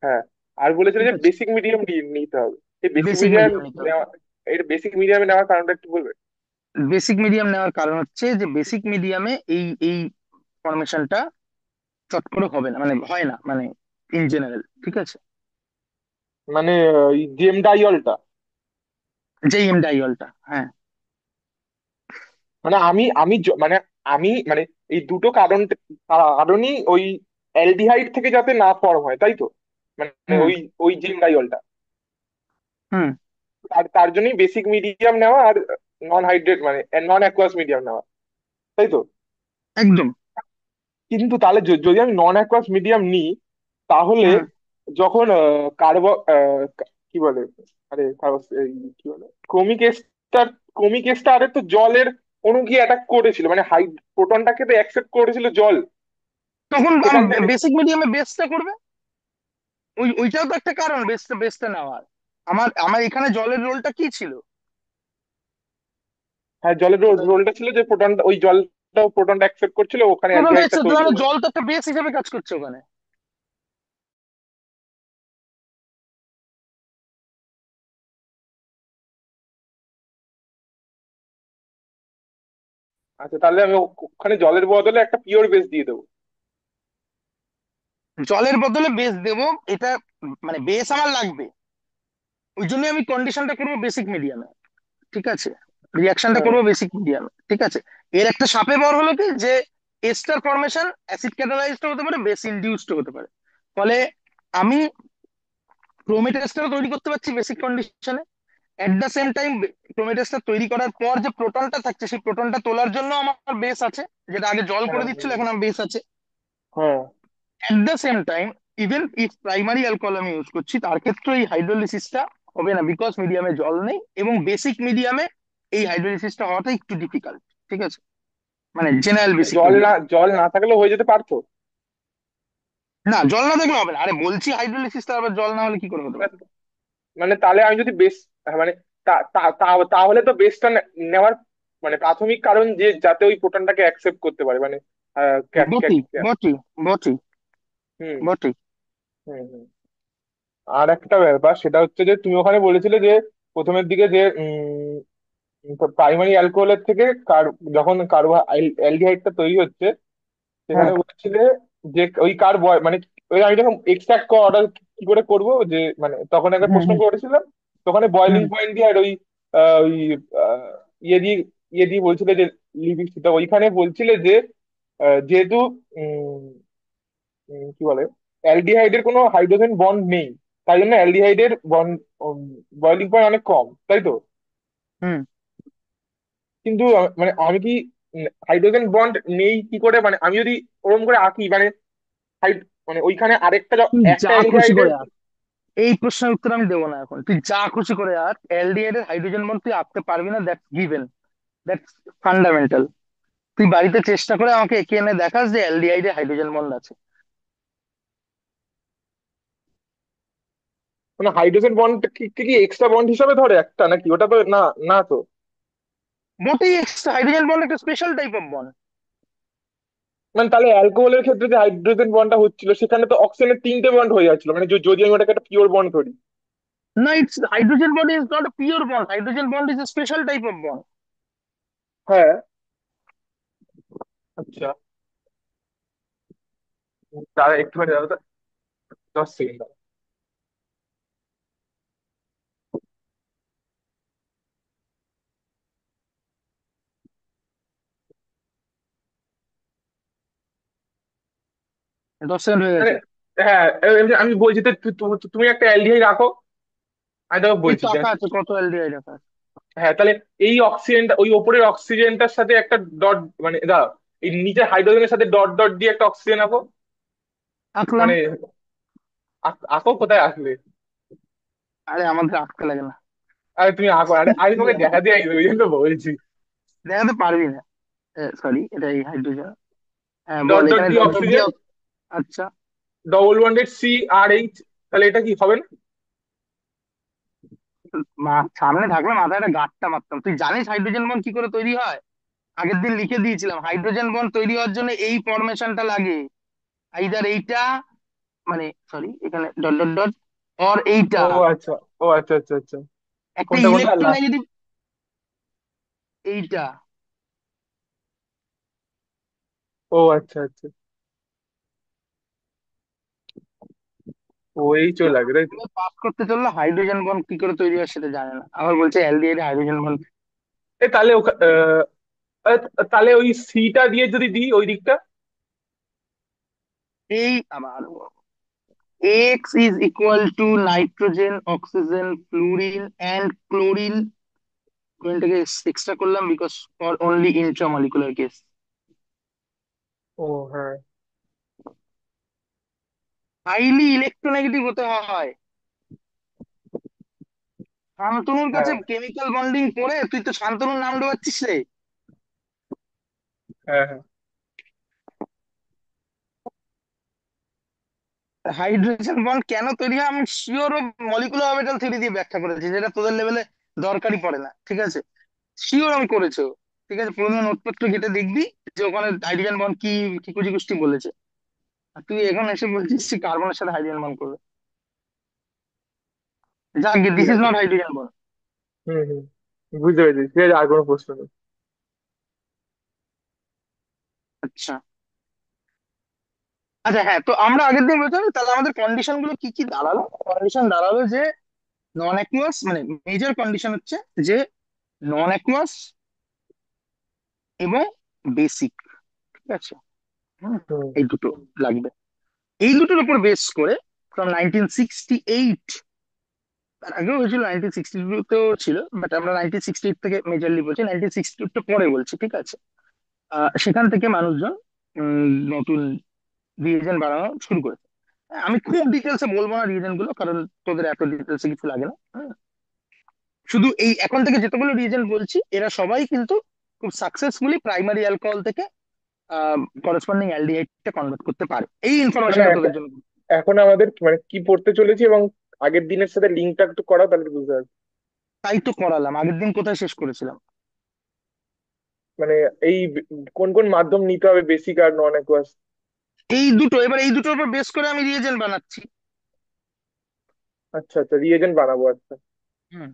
হ্যাঁ। আর বলেছিলে ঠিক যে আছে, বেসিক মিডিয়াম নিতে হবে। এই বেসিক বেসিক মিডিয়াম মিডিয়াম নিতে হবে। নেওয়া, এটা বেসিক মিডিয়ামে নেওয়ার কারণটা একটু বলবে? বেসিক মিডিয়াম নেওয়ার কারণ হচ্ছে যে বেসিক মিডিয়ামে এই এই ফরমেশনটা চট করে হবে না, মানে হয় না, মানে ইন জেনারেল, ঠিক আছে। মানে জিএম ডাইঅলটা। যে এম ডাইঅলটা, হ্যাঁ। মানে আমি আমি মানে আমি মানে এই দুটো কারণই ওই অ্যালডিহাইড থেকে যাতে না ফর্ম হয়, তাই তো? মানে হুম ওই ওই জিম ডাইঅলটা, হুম। তার তার জন্যই বেসিক মিডিয়াম নেওয়া, আর নন হাইড্রেট মানে নন অ্যাকুয়াস মিডিয়াম নেওয়া, তাই তো? একদম। কিন্তু তাহলে যদি আমি নন অ্যাকুয়াস মিডিয়াম নিই, তাহলে হুম। যখন কি বলে, আরে কি বলে, ক্রমিক এস্টার, ক্রমিক এস্টারে তো জলের অণু গিয়ে অ্যাটাক করেছিল, মানে প্রোটনটাকে তো অ্যাকসেপ্ট করেছিল জল তখন সেখান থেকে। বেসিক মিডিয়ামে বেসটা করবে, ওইটাও তো একটা কারণ বেসটা বেসটা নেওয়ার। আমার আমার এখানে জলের রোলটা কি ছিল? হ্যাঁ, জলের রোলটা ছিল যে প্রোটনটা, ওই জলটা প্রোটনটা অ্যাকসেপ্ট করছিল, ওখানে প্রোটনটা অ্যালডিহাইডটা এক্সেপ্ট, তৈরি মানে হবে। জল তো একটা বেস হিসেবে কাজ করছে ওখানে। আচ্ছা, তাহলে আমি ওখানে জলের বদলে একটা পিওর বেস দিয়ে দেবো। জলের বদলে বেস দেবো, এটা মানে বেস আমার লাগবে, ওই জন্য আমি কন্ডিশনটা করবো বেসিক মিডিয়ামে, ঠিক আছে। রিয়াকশনটা হ্যাঁ। করবো বেসিক মিডিয়ামে, ঠিক আছে। এর একটা সাপে বর হলো কি যে এস্টার ফরমেশন অ্যাসিড ক্যাটালাইজড হতে পারে, বেস ইনডিউসড হতে পারে, ফলে আমি ক্রোমেট এস্টার তৈরি করতে পারছি বেসিক কন্ডিশনে। At the same time chromate ester তৈরি করার পর যে প্রোটনটা থাকছে সেই প্রোটনটা তোলার জন্য আমার বেস আছে, যেটা আগে জল হ্যাঁ করে দিচ্ছিল, হ্যাঁ এখন আমার বেস আছে। হ্যাঁ। এট the same time even if primary alcohol আমি ইউজ করছি, তার ক্ষেত্রে এই হাইড্রোলিসিসটা হবে না, বিকজ মিডিয়ামে জল নেই, এবং বেসিক মিডিয়ামে এই হাইড্রোলিসিসটা হওয়াটা একটু ডিফিকাল্ট, ঠিক আছে, মানে জেনারেল বেসিক মিডিয়াম। জল না থাকলেও হয়ে যেতে পারতো। না, জল না দেখলে হবে না, আরে বলছি হাইড্রোলিসিসটা আবার জল না হলে কি করে হতে পারে? মানে তাহলে আমি যদি বেস, মানে তাহলে তো বেসটা নেওয়ার মানে প্রাথমিক কারণ যে যাতে ওই প্রোটনটাকে অ্যাকসেপ্ট করতে পারে, মানে বটি বটি বটি হুম বটি। হুম হুম। আর একটা ব্যাপার সেটা হচ্ছে যে তুমি ওখানে বলেছিলে যে প্রথমের দিকে যে প্রাইমারি অ্যালকোহলের থেকে যখন অ্যালডিহাইডটা তৈরি হচ্ছে, হ্যাঁ। সেখানে বলছিলে যে ওই মানে ওই আমি যখন এক্সট্রাক্ট অর্ডার কি করে করব, যে মানে তখন একটা হুম প্রশ্ন হুম করেছিলাম, তো ওখানে বয়লিং হুম। পয়েন্ট দিয়ে আর ওই ওই আহ, ইয়ে দিয়ে বলছিলে যে লিভিং, তো ওইখানে বলছিলে যে যেহেতু উম, কি বলে, অ্যালডিহাইডের কোনো হাইড্রোজেন বন্ড নেই, তাই জন্য অ্যালডিহাইডের বন্ড বয়লিং পয়েন্ট অনেক কম, তাই তো? হুম। কিন্তু মানে আমি কি হাইড্রোজেন বন্ড নেই কি করে, মানে আমি যদি ওরকম করে আঁকি, মানে হাইড মানে ওইখানে আরেকটা তুই একটা যা খুশি অ্যালডিহাইডের। করে আঁক, এই প্রশ্নের উত্তর আমি দেবো না এখন, তুই যা খুশি করে আঁক, এলডিহাইড এর হাইড্রোজেন বন্ড তুই আঁকতে পারবি না, দ্যাটস গিভেন, দ্যাটস ফান্ডামেন্টাল। তুই বাড়িতে চেষ্টা করে আমাকে এঁকে এনে দেখাস যে অ্যালডিহাইড এ হাইড্রোজেন বন্ড আছে। মানে হাইড্রোজেন বন্ড কি কি এক্সট্রা বন্ড হিসাবে ধরে একটা, নাকি ওটা তো না? না তো। মোটেই এক্সট্রা, হাইড্রোজেন বন্ড একটা স্পেশাল টাইপ অফ বন্ড। মানে তাহলে অ্যালকোহলের ক্ষেত্রে যে হাইড্রোজেন বন্ডটা হচ্ছিল সেখানে তো অক্সিজেনের তিনটে বন্ড হয়ে যাচ্ছিল, মানে যদি আমি ওটাকে একটা পিওর বন্ড ধরি। No, it's hydrogen bond is not a pure bond. Hydrogen bond is a special type of bond. হ্যাঁ। আচ্ছা, তাহলে একটুখানি দাও তো, 10 সেকেন্ড। 10 সেকেন্ড হয়ে মানে গেছে। হ্যাঁ, আমি বলছি তো, তুমি একটা অ্যালডিহাইড রাখো, আমি তোকে এই বলছি তো যে। আঁকা আছে কত এলডিহাইড আঁকা আছে। হ্যাঁ, তাহলে এই অক্সিজেনটা, ওই ওপরের অক্সিজেনটার সাথে একটা ডট, মানে দাও, এই নিচে হাইড্রোজেনের সাথে ডট ডট দিয়ে একটা অক্সিজেন আঁকো। আঁকলাম। মানে আঁকো, কোথায় আসলে? আরে আমাদের আঁকতে লাগে না। আরে তুমি আঁকো, আরে আমি তোমাকে দেখাতে আইবো, ওই জন্য বলছি। দেখাতে পারবি না। সরি, এটা এই হাইড্রোজেন। হ্যাঁ ডট বল, ডট এখানে দিয়ে ডট ডট দিয়ে অক্সিজেন, আচ্ছা। ডবল বন্ডেড CR H, তাহলে এটা কি হবে না? সামনে থাকলে মাথায় একটা গাঁটটা মারতাম। তুই জানিস হাইড্রোজেন বন্ড কি করে তৈরি হয়? আগের দিন লিখে দিয়েছিলাম, হাইড্রোজেন বন্ড তৈরি হওয়ার জন্য এই ফরমেশনটা লাগে। আইদার এইটা, মানে সরি, এখানে ডট ডট ডট, অর এইটা। ও আচ্ছা, ও আচ্ছা আচ্ছা আচ্ছা। একটা কোনটা কোনটা লাস্ট? ইলেকট্রোনেগেটিভ, এইটা। ও আচ্ছা আচ্ছা। ওই চলে লাগে তাই তো। পাস করতে চললে হাইড্রোজেন বন্ড কি করে তৈরি হয় সেটা জানে না, আবার বলছে অ্যালডিহাইড হাইড্রোজেন বন্ড। তাহলে তাহলে ওই সিটা দিয়ে যদি দিই ওই দিকটা। এই আবার X is equal to nitrogen, oxygen, fluorine and chlorine. কোনটাকে এক্সট্রা করলাম because for only intramolecular case. ও হ্যাঁ। হাইলি ইলেকট্রোনেগেটিভ হতে হয়। শান্তনুর কাছে হ্যাঁ কেমিক্যাল বন্ডিং করে তুই তো শান্তনুর নাম ডোবাচ্ছিস রে। হ্যাঁ হ্যাঁ। হাইড্রোজেন বন্ড কেন তৈরি হয় আমি শিওর, মলিকুলার অরবিটাল থিওরি দিয়ে ব্যাখ্যা করেছি, যেটা তোদের লেভেলে দরকারই পড়ে না, ঠিক আছে? শিওর আমি করেছো। ঠিক আছে, পুরোনো নোটপত্র ঘেটে দেখবি যে ওখানে হাইড্রোজেন বন্ড কি ঠিকুজি কুষ্টি বলেছে। আর তুই এখন এসে বলছিস যে কার্বনের সাথে হাইড্রোজেন বন্ড করবে। যাক, ঠিক দিস ইজ আছে। Not hydrogen bond. Hmm hmm, বুঝতে পেরেছি, ঠিক আছে, আর কোনো প্রশ্ন নেই। আচ্ছা। আচ্ছা হ্যাঁ, তো আমরা আগের দিন বলছিলাম তাহলে আমাদের কন্ডিশন গুলো কি কি দাঁড়ালো। কন্ডিশন দাঁড়ালো যে নন অ্যাকুয়াস, মানে মেজর কন্ডিশন হচ্ছে যে নন অ্যাকুয়াস এবং বেসিক, ঠিক আছে? হুম, হুম এই দুটো লাগবে। এই দুটোর উপর বেস করে ফ্রম 1968, তার আগেও হয়েছিল, 1962তেও ছিল, বাট আমরা 1968 থেকে মেজরলি বলছি, 1962টা পরে বলছি, ঠিক আছে? সেখান থেকে মানুষজন নতুন রিএজেন্ট বানানো শুরু করেছে। আমি খুব ডিটেলসে বলবো না রিএজেন্ট গুলো, কারণ তোদের এত ডিটেলসে কিছু লাগে না। শুধু এই এখন থেকে যতগুলো রিএজেন্ট বলছি এরা সবাই কিন্তু খুব সাকসেসফুলি প্রাইমারি অ্যালকোহল থেকে করেসপন্ডিং অ্যালডিহাইডটা কনভার্ট করতে পারে। এই মানে ইনফরমেশনটা তোদের জন্য। এখন আমাদের মানে কি পড়তে চলেছি এবং আগের দিনের সাথে লিঙ্কটা একটু করা, তাহলে বুঝতে পারছি। তাই তো করালাম, আগের দিন কোথায় শেষ করেছিলাম? মানে এই কোন কোন মাধ্যম নিতে হবে, বেসিক আর নন অ্যাকুয়াস। এই দুটো, এবার এই দুটোর উপর বেস করে আমি রিএজেন্ট বানাচ্ছি। আচ্ছা আচ্ছা, রিএজেন্ট বানাবো, আচ্ছা। হুম।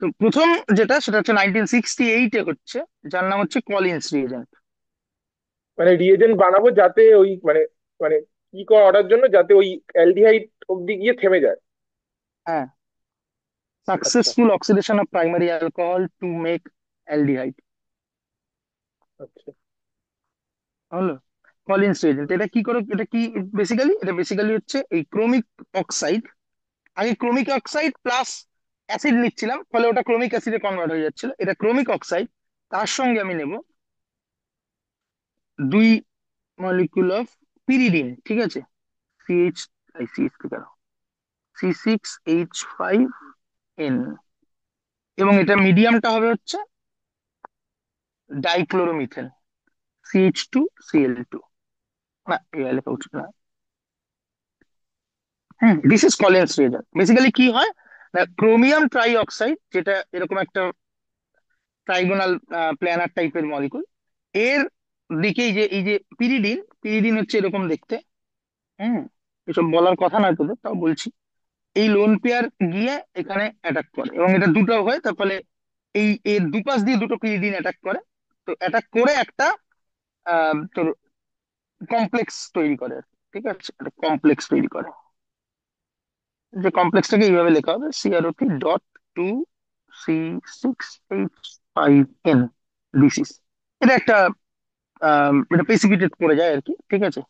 তো প্রথম যেটা সেটা হচ্ছে 1968 এ হচ্ছে, যার নাম হচ্ছে কলিন্স রিএজেন্ট। মানে রিএজেন্ট বানাবো যাতে ওই মানে, মানে কি করার জন্য যাতে ওই অ্যালডিহাইড অব্দি গিয়ে থেমে যায়। হ্যাঁ, আচ্ছা successful oxidation of primary alcohol to make aldehyde আচ্ছা। হলো কলিন্স রিএজেন্ট। এটা কি করে, এটা বেসিক্যালি হচ্ছে এই ক্রোমিক অক্সাইড। আগে ক্রোমিক অক্সাইড প্লাস অ্যাসিড নিচ্ছিলাম, ফলে ওটা ক্রোমিক অ্যাসিডে কনভার্ট হয়ে যাচ্ছিল। এটা ক্রোমিক অক্সাইড, তার সঙ্গে আমি নেব 2 মলিকুল অফ পিরিডিন, ঠিক আছে? সিএইচ, সিএইচ কেন, C6H5N। এবং এটা মিডিয়ামটা হবে হচ্ছে ডাইক্লোরোমিথেন, CH2Cl2। না, এই লেখা উচিত না। Hmm, this is Collins reagent. Basically কি হয় না, ক্রোমিয়াম ট্রাই অক্সাইড, যেটা এরকম একটা ট্রাইগোনাল প্ল্যানার টাইপের মলিকুল, এর দিকেই যে এই যে পিরিডিন, পিরিডিন হচ্ছে এরকম দেখতে। হুম। এসব বলার কথা নয় তোদের, তাও বলছি। এই লোন পেয়ার গিয়ে এখানে অ্যাটাক করে, এবং এটা দুটো হয়, তার ফলে এই এর দুপাশ দিয়ে দুটো পিরিডিন অ্যাটাক করে। তো অ্যাটাক করে একটা তোর কমপ্লেক্স তৈরি করে আর কি। ঠিক আছে, একটা কমপ্লেক্স তৈরি করে। যে কমপ্লেক্সটাকে এইভাবে লেখা হবে: CrO3 C6H5N ডিসিস। এটা একটা এটা প্রেসিপিটেট করে যায় আর কি। ঠিক আছে,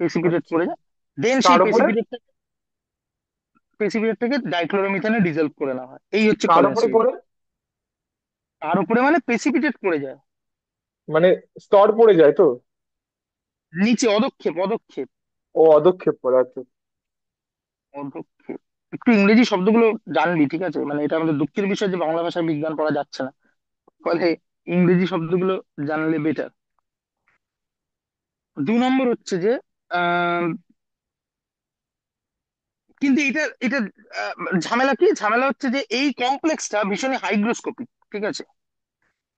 প্রেসিপিটেট আচ্ছা, করে যায়। দেন সেই কার উপরে? প্রেসিপিটেটটাকে ডাইক্লোরোমিথেনে ডিজলভ করে নেওয়া হয়। এই হচ্ছে কার উপরে কলেন্সিড। পড়ে? তার উপরে মানে প্রেসিপিটেট করে যায়, মানে স্তর পড়ে যায় তো? নিচে অধক্ষেপ, অধক্ষেপ, ও, অধঃক্ষেপ পড়ে, আচ্ছা। অধক্ষেপ। একটু ইংরেজি শব্দগুলো জানবি, ঠিক আছে? মানে এটা আমাদের দুঃখের বিষয় যে বাংলা ভাষায় বিজ্ঞান পড়া যাচ্ছে না, ফলে ইংরেজি শব্দগুলো জানলে বেটার। 2 নম্বর হচ্ছে যে আহ, কিন্তু এটা এটা আহ, ঝামেলা কি, ঝামেলা হচ্ছে যে এই কমপ্লেক্সটা ভীষণই হাইগ্রোস্কোপিক। ঠিক আছে,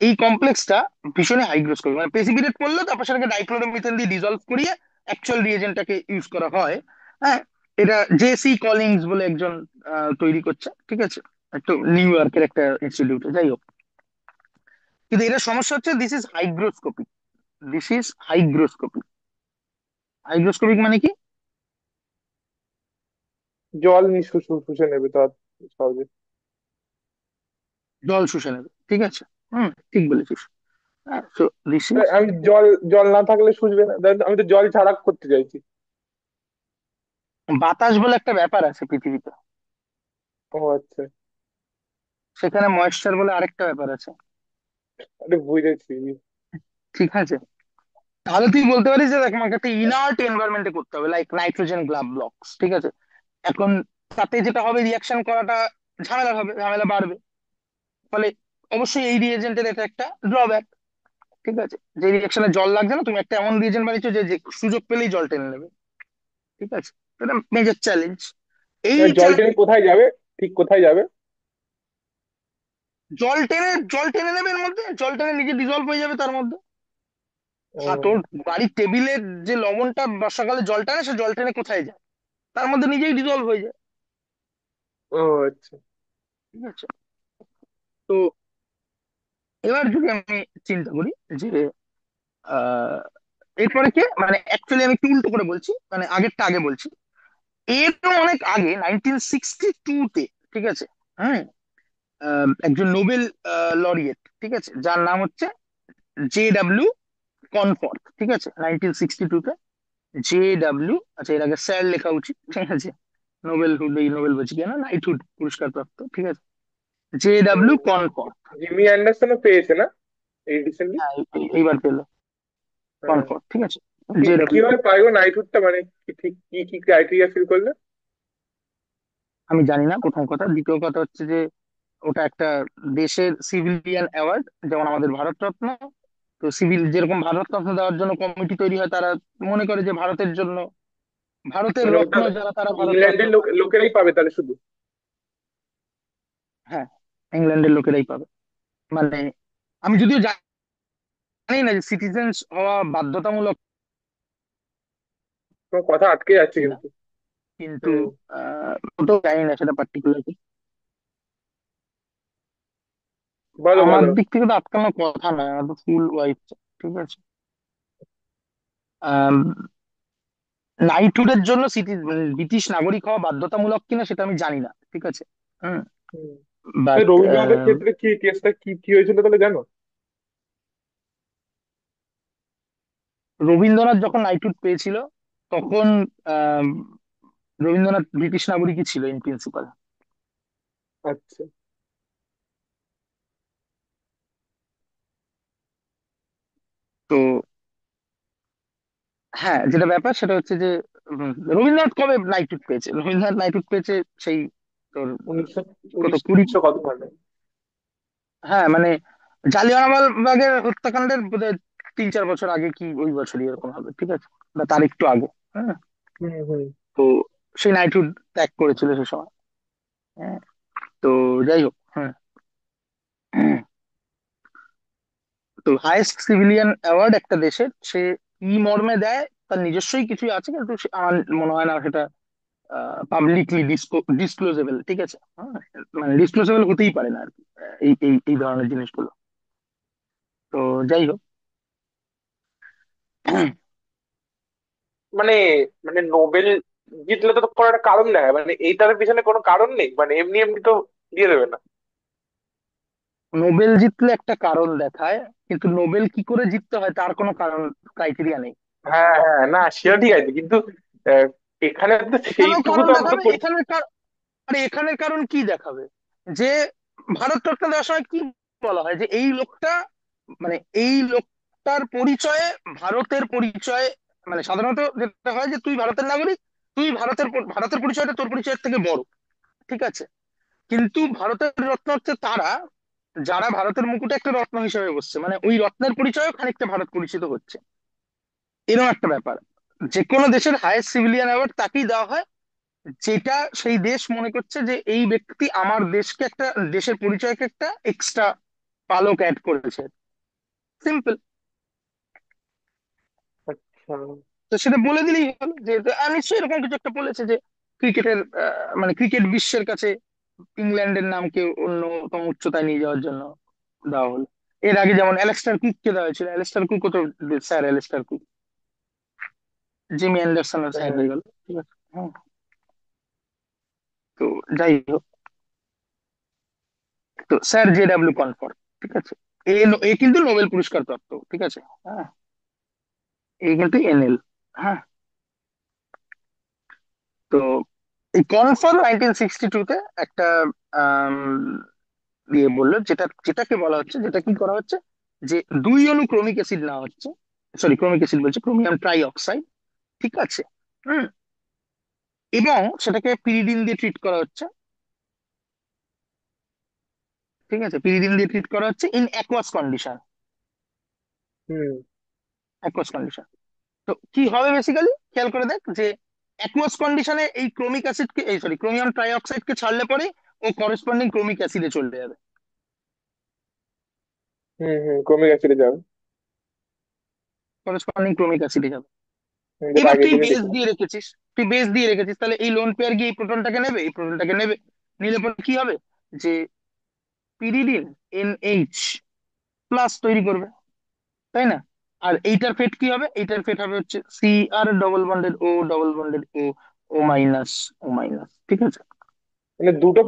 এই কমপ্লেক্সটা ভীষণই হাইগ্রোস্কোপিক, মানে প্রেসিপিটেট করলো, তারপর সেটাকে ডাইক্লোরোমিথেন দিয়ে ডিজলভ করিয়ে অ্যাকচুয়াল রিএজেন্টটাকে ইউজ করা হয়। হ্যাঁ, এটা জেসি কলিংস বলে একজন তৈরি করছে। ঠিক আছে, একটু নিউ ইয়র্কের একটা ইনস্টিটিউটে, যাই হোক। কিন্তু এটা সমস্যা হচ্ছে this is hygroscopic, this is hygroscopic. Hygroscopic মানে কি? জল শুষে নেবে তো আর সহজে। জল শুষে নেবে, ঠিক আছে। ঠিক বলেছিস। হ্যাঁ, সো দিস তা ইজ, আমি জল, জল না থাকলে শুষবে না? আমি তো জল ছাড়া করতে চাইছি। বাতাস বলে একটা ব্যাপার আছে পৃথিবীতে, ও আচ্ছা। সেখানে ময়েশ্চার বলে আরেকটা ব্যাপার আছে। আরে বুঝেছি। ঠিক আছে, তাহলে তুই বলতে পারিস যে দেখ, আমাকে একটা ইনার্ট এনভায়রনমেন্টে করতে হবে, লাইক নাইট্রোজেন গ্লাভ ব্লকস। ঠিক আছে, এখন তাতে যেটা হবে, রিয়াকশন করাটা ঝামেলা হবে, ঝামেলা বাড়বে। ফলে অবশ্যই এই রিয়েজেন্টের এটা একটা ড্রব্যাক। ঠিক আছে, যে রিয়েকশনে জল লাগছে না, তুমি একটা এমন রিয়েজেন্ট বানিয়েছো যে যে সুযোগ পেলেই জল টেনে নেবে। ঠিক আছে, এটা মেজর চ্যালেঞ্জ। এই এবার জল চ্যালেঞ্জ, টেনে কোথায় যাবে? ঠিক কোথায় যাবে? জল টেনে নেবে, এর মধ্যে জল টেনে নিজে ডিজলভ হয়ে যাবে তার মধ্যে। হ্যাঁ, তোর ও। বাড়ির টেবিলের যে লবণটা বর্ষাকালে জল টানে, সে জল টেনে কোথায় যায়? তার মধ্যে নিজেই ডিজলভ হয়ে যায়। ও আচ্ছা। ঠিক আছে, তো এবার যদি আমি চিন্তা করি যে আহ এরপরে কে, মানে অ্যাকচুয়ালি আমি একটু উল্টো করে বলছি, মানে আগেরটা আগে বলছি। এরও অনেক আগে 1962-তে, ঠিক আছে, হ্যাঁ, একজন নোবেল লরিয়েট, ঠিক আছে, যার নাম হচ্ছে JW কনফর্ট। ঠিক আছে, 1962-তে JW, আচ্ছা এর আগে স্যার লেখা উচিত, ঠিক আছে, নোবেল হুড, এই নোবেল বলছি কেন, নাইটহুড পুরস্কার প্রাপ্ত। ঠিক আছে, JW হুম। কনফর্ট। জিমি অ্যান্ডারসনও পেয়েছে না এই রিসেন্টলি? হ্যাঁ, এইবার পেলো হ্যাঁ। কনফর্ট। ঠিক আছে, JW। কিভাবে পাইবো নাইটহুডটা, মানে কি ঠিক কি কি ক্রাইটেরিয়া ফিল করলে? আমি জানি না, প্রথম কথা। দ্বিতীয় কথা হচ্ছে যে ওটা একটা দেশের সিভিলিয়ান অ্যাওয়ার্ড, যেমন আমাদের ভারতরত্ন। তো সিভিল যেরকম ভারতরত্ন দেওয়ার জন্য কমিটি তৈরি হয়, তারা মনে করে যে ভারতের জন্য, ভারতের মানে ওটা রত্ন যারা, তারা ভারতরত্ন ইংল্যান্ডের পায়। লোকেরাই পাবে তাহলে শুধু? হ্যাঁ, ইংল্যান্ডের লোকেরাই পাবে। মানে আমি যদিও জানি না যে সিটিজেন্স হওয়া বাধ্যতামূলক তোমার কথা আটকে যাচ্ছে কিনা, কিন্তু। কিন্তু হুম। ওটাও জানি না সেটা পার্টিকুলারলি। বলো আমার বলো। দিক থেকে তো আটকানোর কথা নয়, আমার তো ফুল ওয়াইফ। ঠিক আছে, নাইটহুডের জন্য ব্রিটিশ নাগরিক হওয়া বাধ্যতামূলক কিনা সেটা আমি জানি না। ঠিক আছে, হুম, হুম। বাট রবীন্দ্রনাথের ক্ষেত্রে কি কেসটা কি কি হয়েছিল তাহলে জানো? রবীন্দ্রনাথ যখন নাইটহুড পেয়েছিল, তখন আহ, রবীন্দ্রনাথ ব্রিটিশ নাগরিকই ছিল ইন প্রিন্সিপাল। আচ্ছা। তো হ্যাঁ, যেটা ব্যাপার সেটা হচ্ছে যে রবীন্দ্রনাথ কবে নাইটহুড পেয়েছে? রবীন্দ্রনাথ নাইটহুড পেয়েছে সেই তোর উনিশশো কত কুড়ি, উনিশশো কত মানে? হ্যাঁ মানে জালিয়ানওয়ালাবাগের হত্যাকাণ্ডের বোধহয় 3-4 বছর আগে, কি ওই বছরই এরকম হবে। ঠিক আছে, বা তার একটু আগে। হ্যাঁ, হুম হুম। তো সেই নাইটহুড ত্যাগ করেছিল সে সময়। হ্যাঁ, তো যাই হোক, হ্যাঁ। তো হাইয়েস্ট সিভিলিয়ান অ্যাওয়ার্ড একটা দেশের, সে কি মর্মে দেয় তার নিজস্বই কিছু আছে, কিন্তু আমার মনে হয় না সেটা পাবলিকলি ডিসক্লোজেবল, ঠিক আছে? মানে ডিসক্লোজেবল হতেই পারে না আর কি, এই এই এই ধরনের জিনিসগুলো। তো যাই হোক। মানে মানে নোবেল জিতলে তো কোনো একটা কারণ নেই, মানে এইটার পিছনে কোনো কারণ নেই, মানে এমনি এমনি তো দিয়ে দেবে না। নোবেল জিতলে একটা কারণ দেখায়, কিন্তু নোবেল কি করে জিততে হয় তার কোনো কারণ, ক্রাইটেরিয়া নেই। হ্যাঁ হ্যাঁ, না সেটা ঠিক আছে, কিন্তু আহ, এখানে তো এখানেও সেইটুকু কারণ তো অন্তত দেখাবে, আরে এখানের কারণ কি দেখাবে? যে ভারত রত্ন দেওয়ার সময় কি বলা হয়, যে এই লোকটা, মানে এই লোকটার পরিচয়ে, ভারতের পরিচয়, মানে সাধারণত যেটা হয় যে তুই ভারতের নাগরিক, তুই ভারতের পরিচয়টা তোর পরিচয়ের থেকে বড়, ঠিক আছে? কিন্তু ভারতের রত্ন হচ্ছে তারা যারা ভারতের মুকুটে একটা রত্ন হিসেবে বসছে, মানে ওই রত্নের পরিচয়ও খানিকটা ভারত পরিচিত হচ্ছে, এরকম একটা ব্যাপার। যে কোনো দেশের হাইয়েস্ট সিভিলিয়ান অ্যাওয়ার্ড তাকেই দেওয়া হয় যেটা সেই দেশ মনে করছে যে এই ব্যক্তি আমার দেশকে একটা, দেশের পরিচয়কে একটা এক্সট্রা পালক অ্যাড করেছে। সিম্পল। আচ্ছা। তো সেটা বলে দিলেই হলো যে নিশ্চয়ই এরকম কিছু একটা বলেছে যে ক্রিকেটের, মানে ক্রিকেট বিশ্বের কাছে ইংল্যান্ডের নামকে অন্যতম উচ্চতায় নিয়ে যাওয়ার জন্য দেওয়া হলো। এর আগে যেমন অ্যালেস্টার কুককে দেওয়া হয়েছিল, অ্যালেস্টার কুক তো স্যার অ্যালেস্টার কুক, জিমি অ্যান্ডারসনের স্যার হ্যাঁ। হয়ে গেল, ঠিক আছে? হ্যাঁ। তো যাই হোক, তো স্যার জে ডাব্লিউ কনফোর্ড, ঠিক আছে? এ কিন্তু নোবেল পুরস্কার প্রাপ্ত, ঠিক আছে? হ্যাঁ, এই কিন্তু এনএল। হ্যাঁ। তো এই কনফার 1962-তে একটা আম, দিয়ে বললো, যেটাকে বলা হচ্ছে, যেটা কি করা হচ্ছে, যে দুই অণু ক্রোমিক অ্যাসিড নেওয়া হচ্ছে, সরি ক্রোমিক অ্যাসিড বলছে, ক্রোমিয়াম ট্রাই অক্সাইড, ঠিক আছে? হুম। এবং সেটাকে পিরিডিন দিয়ে ট্রিট করা হচ্ছে, ঠিক আছে? পিরিডিন দিয়ে ট্রিট করা হচ্ছে in aqueous condition, hmm aqueous condition. তো কি হবে বেসিক্যালি, খেয়াল করে দেখ যে অ্যাকুয়াস কন্ডিশনে এই ক্রোমিক অ্যাসিডকে, এই সরি ক্রোমিয়াম ট্রাইঅক্সাইডকে ছাড়লে পরে ও করেসপন্ডিং ক্রোমিক অ্যাসিডে চলে যাবে, ক্রমিক অ্যাসিডে যাবে। করেসপন্ডিং ক্রোমিক অ্যাসিডে যাবে। যেটা এবার আগের তুই দিনে বেস দেখলাম। দিয়ে রেখেছিস, তাহলে এই লোন পেয়ার গিয়ে এই প্রোটনটাকে নেবে, এই প্রোটনটাকে নেবে, নিলে পরে কি হবে, যে পিরিডিন এনএইচ প্লাস তৈরি করবে, তাই না? আর এইটার ফেট কি হবে, এইটার ফেট হবে হচ্ছে C R double bonded O, double bonded O, O minus, O minus, ঠিক আছে? মানে দুটো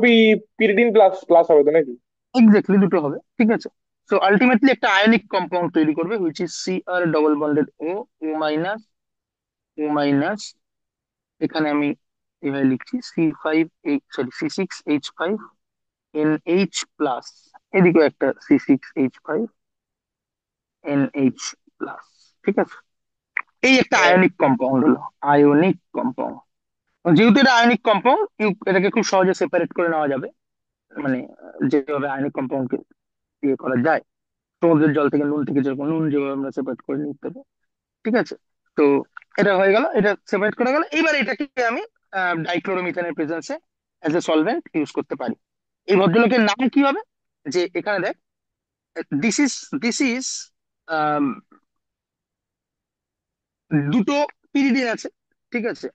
পিরিডিন প্লাস প্লাস হবে তো নাকি? এক্স্যাক্টলি দুটো হবে, ঠিক আছে? সো আলটিমেটলি একটা আয়নিক কম্পাউন্ড তৈরি করবে which is C R double bonded O, O minus, O minus, এখানে আমি এভাবে লিখছি C5H, sorry C6H5 NH plus, এদিকেও একটা C6H5 NH প্লাস, ঠিক আছে? এই একটা হ্যাঁ। আয়নিক কম্পাউন্ড হলো, আয়নিক কম্পাউন্ড। যেহেতু এটা আয়নিক কম্পাউন্ড, এটাকে খুব সহজে সেপারেট করে নেওয়া যাবে, মানে যেভাবে আয়নিক কম্পাউন্ডকে ইয়ে করা যায়, সমুদ্রের জল থেকে, নুন থেকে যেরকম নুন যেভাবে আমরা সেপারেট করে নিতে পারি, ঠিক আছে? তো এটা হয়ে গেল, এটা সেপারেট করা গেল। এবার এটাকে আমি ডাইক্লোরোমিথেনের প্রেজেন্সে অ্যাজ এ সলভেন্ট ইউজ করতে পারি। এই ভদ্রলোকের নাম কি হবে, যে এখানে দেখ, দিস ইজ দুটো পিরিডিন আছে, ঠিক আছে?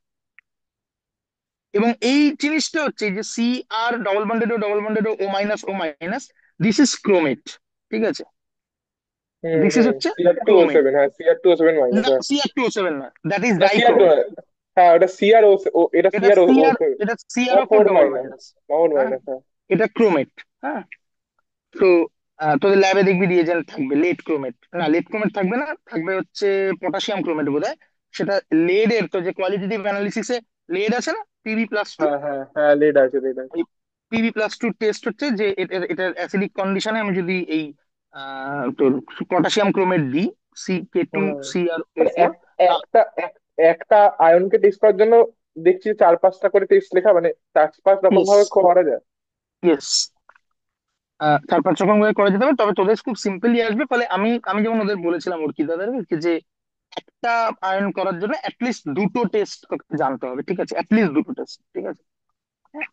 এবং এই জিনিসটা হচ্ছে যে C R double bonded O, double bonded O, O minus, O minus, this is chromate, ঠিক আছে? দিস ইজ হচ্ছে C R two O chromate. Seven, হ্যাঁ CR2O7 মাইনাস, না, হ্যাঁ। CR2O7 না, দ্যাট ইজ না সিআর টু, ডাইক্রোম। হ্যাঁ ওটা সিআর এটা এটা C R O C O R, seven. এটা C O R O four four double minus, minus. Double হ্যাঁ, মাইনাস, হ্যাঁ। এটা ক্রোমেট। হ্যাঁ। তো তোদের ল্যাবে দেখবি রিয়েজেন্ট থাকবে লেড ক্রোমেট, না লেড ক্রোমেট থাকবে না, থাকবে হচ্ছে পটাশিয়াম ক্রোমেট বোধহয়। সেটা লেড এর তো যে কোয়ালিটেটিভ অ্যানালিসিসে লেড আছে না, Pb+2, হ্যাঁ হ্যাঁ হ্যাঁ, লেড আছে লেড আছে। এই Pb+2 টেস্ট হচ্ছে যে এটার অ্যাসিডিক কন্ডিশনে আমি যদি এই তোর পটাশিয়াম ক্রোমেট দিই, K2 হ্যাঁ, মানে CrO4, একটা একটা আয়নকে টেস্ট করার জন্য দেখছি 4-5টা করে টেস্ট লেখা, মানে 4-5 রকম ইয়েস, ভাবে করা যায়। ইয়েস, 4-5 রকম ভাবে করা যেতে পারে, তবে তোদের খুব সিম্পলি আসবে। ফলে আমি আমি যেমন ওদের বলেছিলাম অর্কিত দাদাকে, যে একটা আয়ন করার জন্য অ্যাটলিস্ট দুটো টেস্ট জানতে হবে, ঠিক আছে? অ্যাটলিস্ট দুটো টেস্ট, ঠিক আছে?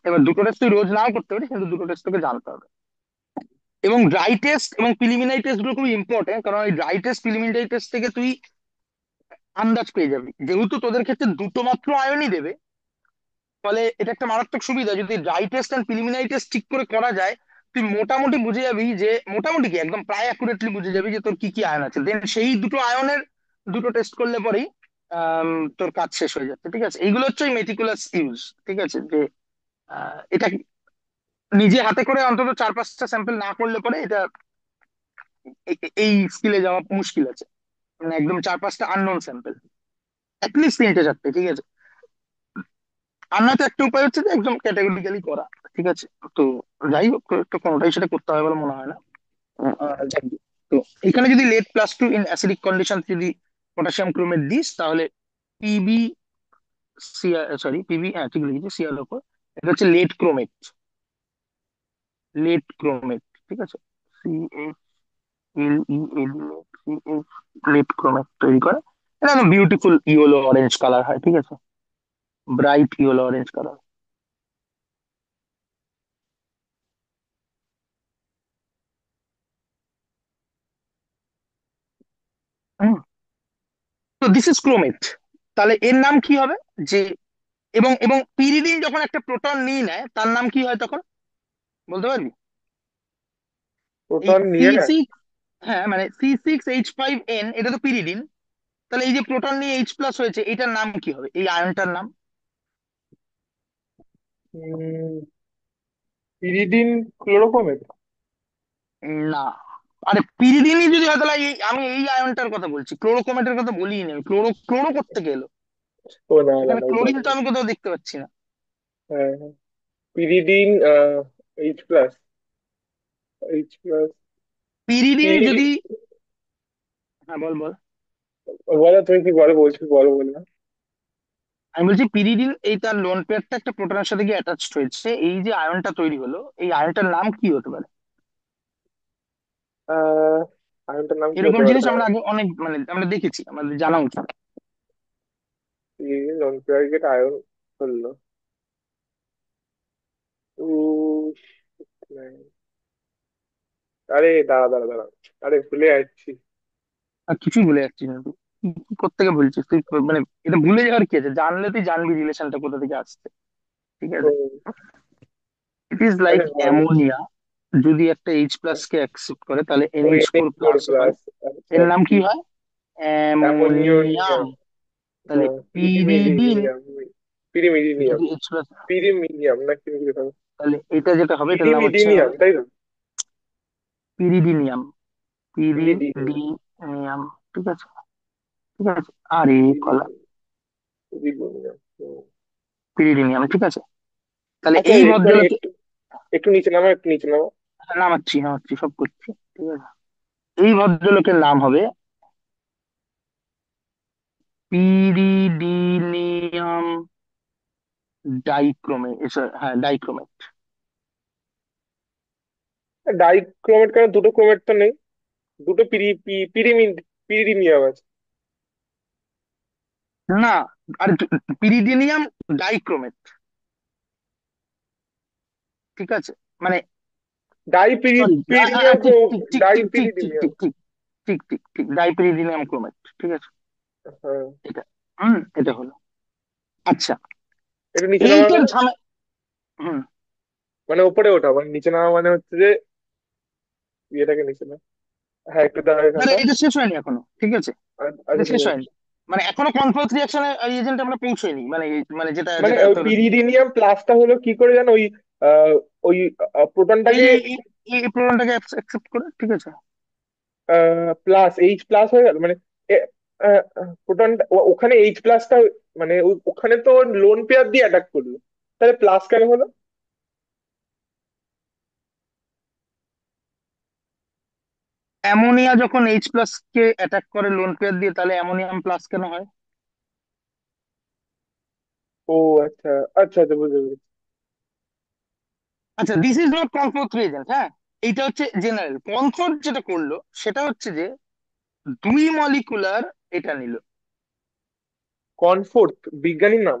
এবার দুটো টেস্ট তুই রোজ নাও করতে পারিস, কিন্তু দুটো টেস্ট তোকে জানতে হবে। এবং ড্রাই টেস্ট এবং প্রিলিমিনারি টেস্ট গুলো খুব ইম্পর্টেন্ট, কারণ এই ড্রাই টেস্ট প্রিলিমিনারি টেস্ট থেকে তুই আন্দাজ পেয়ে যাবি, যেহেতু তোদের ক্ষেত্রে দুটো মাত্র আয়নই দেবে। ফলে এটা একটা মারাত্মক সুবিধা, যদি dry test and preliminary test ঠিক করে করা যায়, তুই মোটামুটি বুঝে যাবি যে, মোটামুটি কি একদম প্রায় অ্যাকুরেটলি বুঝে যাবি যে তোর কি কি আয়ন আছে, দেন সেই দুটো আয়নের দুটো টেস্ট করলে পরেই তোর কাজ শেষ হয়ে যাচ্ছে। ঠিক আছে, এইগুলো হচ্ছে মেটিকুলাস ইউজ। ঠিক আছে, যে এটা নিজে হাতে করে অন্তত 4-5টা স্যাম্পল না করলে পরে এটা এই স্কিলে যাওয়া মুশকিল আছে। মানে একদম 4-5টা আননোন স্যাম্পল, অ্যাটলিস্ট 3টে 4টে। ঠিক আছে, আর না তো একটা উপায় হচ্ছে যে একদম ক্যাটাগরিক্যালি করা। ঠিক আছে, তো যাই হোক, তো একটু কোনোটাই সেটা করতে হবে বলে মনে হয় না। যাক গে। তো এখানে যদি lead+2 ইন অ্যাসিডিক কন্ডিশন যদি পটাশিয়াম ক্রোমেট দিস, তাহলে পিবি সরি পিবি, হ্যাঁ ঠিক লিখেছি, সিআর ওপর। এটা হচ্ছে লেড ক্রোমেট, লেড ক্রোমেট। ঠিক আছে, CHLEAD, লেড ক্রোমেট তৈরি করে। এটা একদম বিউটিফুল ইয়েলো অরেঞ্জ কালার হয়। ঠিক আছে, ব্রাইট ইয়েলো অরেঞ্জ কালার। তো দিস ইজ ক্রোমেট। তাহলে এর নাম কি হবে, যে এবং এবং পিরিডিন যখন একটা প্রোটন নিয়ে নেয় তার নাম কি হয় তখন, বলতে পারবি? এই প্রোটন সি নিয়ে নেয়। সিক্স হ্যাঁ মানে C6H5N, এটা তো পিরিডিন। তাহলে এই যে প্রোটন নিয়ে H+ হয়েছে, এটার নাম কি হবে, এই আয়নটার নাম? পিরিডিন ক্লোরোফর্মেট। না, আরে পিরিডিনই যদি হয় তাহলে আমি এই আয়নটার কথা বলছি, ক্লোরোক্রোমেটের কথা বলিনি আমি। ক্লোরো ক্লোরো করতে গেলো, ও না না এখানে না, ওইটা ক্লোরিন তো না। আমি কোথাও দেখতে পাচ্ছি না। হ্যাঁ হ্যাঁ, pyridine H+, H+। Pyridine pyridine, যদি, হ্যাঁ বল বল। বলো তুমি কি বলো, বলছো বলো বলো না। আমি বলছি পিরিডিন এই তার লোন পেয়ারটা একটা প্রোটনের সাথে গিয়ে অ্যাটাচড হয়েছে, এই যে আয়নটা তৈরি হলো, এই আয়নটার নাম কি হতে পারে? আহ আয়নটার নাম কি এরকম হতে পারে জিনিস আমরা তাহলে? আগে অনেক মানে আমরা দেখেছি, আমাদের জানা উচিত। পিরিডিন নন পোলারিজেড আয়ন হলো। উ আরে দাঁড়া দাঁড়া দাঁড়া, আরে ভুলে যাচ্ছি। আর কিছুই ভুলে যাচ্ছি না তুই, কি করতে গিয়ে বলছিস তুই? মানে এটা ভুলে যাওয়ার কি আছে, জানলে তুই জানবি রিলেশনটা কোথা থেকে আসছে। ঠিক ও, আছে, ইট ইজ লাইক আরে বল। অ্যামোনিয়া, যদি একটা H+ কে অ্যাকসেপ্ট করে তাহলে ও NH4 NH4 প্লাস হয়। প্লাস, আচ্ছা। এর নাম কি হয়? অ্যামোনিয়াম। অ্যামোনিয়নিয়াম। তাহলে পিরিডিন পিরিমিডিনিয়াম। পিরিমিডিনিয়াম। যদি H+, পিরিমিডিয়াম না কি যেটা হবে? তাহলে এটা যেটা হবে এটার নাম হচ্ছে পিরিমিডিনিয়াম হবে তাই তো? Pyridinium, pyridinium. পিরিডিনিয়াম। ঠিক আছে, ঠিক আছে, আরে কলা, পিরিডিনিয়াম। পিরিডিনিয়াম। ঠিক আছে, তাহলে আচ্ছা এই একটুখানি, ভদ্রলোক, একটু একটু নিচে নামা, একটু নিচে নামা। নামাচ্ছি নামাচ্ছি সব করছি। ঠিক আছে, এই ভদ্রলোকের নাম হবে পিরিডিনিয়াম ডাইক্রোমেট। হ্যাঁ ডাইক্রোমেট। ডাইক্রোমেট কেন? দুটো ক্রোমেট তো নেই। দুটো পিরিমিডিনিয়াম আছে। না, আর পিরিডিনিয়াম ডাইক্রোমেট। ঠিক আছে, মানে সরি, ডাইপিরিডিনিয়াম। ঠিক ঠিক ঠিক ঠিক ঠিক ঠিক ডাইপিরিডিনিয়াম। ঠিক ঠিক ঠিক ঠিক ঠিক ডাইপিরিডিনিয়াম ক্রোমেট। ঠিক আছে, হ্যাঁ, এটা এটা হলো। আচ্ছা, একটু নিচে নামা এইটার মানে? ঝামেলা। হুম, মানে উপরে ওঠা, মানে নিচে নামা মানে হচ্ছে যে ইয়েটাকে নিচে না। হ্যাঁ, একটু দাঁড়া মানে এখানটা। এটা শেষ হয়নি এখনো। ঠিক আছে, আচ্ছা এটা ঠিক শেষ আছে। হয়নি, মানে এখনো কনফার্স রিয়াকশনের এজেন্ট আমরা পৌঁছাইনি, মানে মানে যেটা মানে যেটা ওই তোর পিরিডিনিয়াম প্লাসটা হলো কি করে জানো? ওই ওই এই প্রোটনটাকে যে এই প্রোটনটাকে অ্যাকসেপ্ট করে। ঠিক আছে, প্লাস H+ হয়ে গেল মানে প্রোটনটা ওখানে H+টা, মানে ওখানে তো লোন পেয়ার দিয়ে অ্যাটাক করলো, তাহলে প্লাস কেন হলো? অ্যামোনিয়া যখন H+ কে অ্যাটাক করে লোন পেয়ার দিয়ে, তাহলে অ্যামোনিয়াম প্লাস কেন হয়? ও আচ্ছা, আচ্ছা আচ্ছা, বুঝতে পেরেছি। আচ্ছা, this is not comfort reagent. হ্যাঁ, এইটা হচ্ছে জেনারেল। কমফোর্ট যেটা করলো সেটা হচ্ছে যে দুই মলিকুলার এটা নিল। কনফোর্থ বিজ্ঞানীর নাম?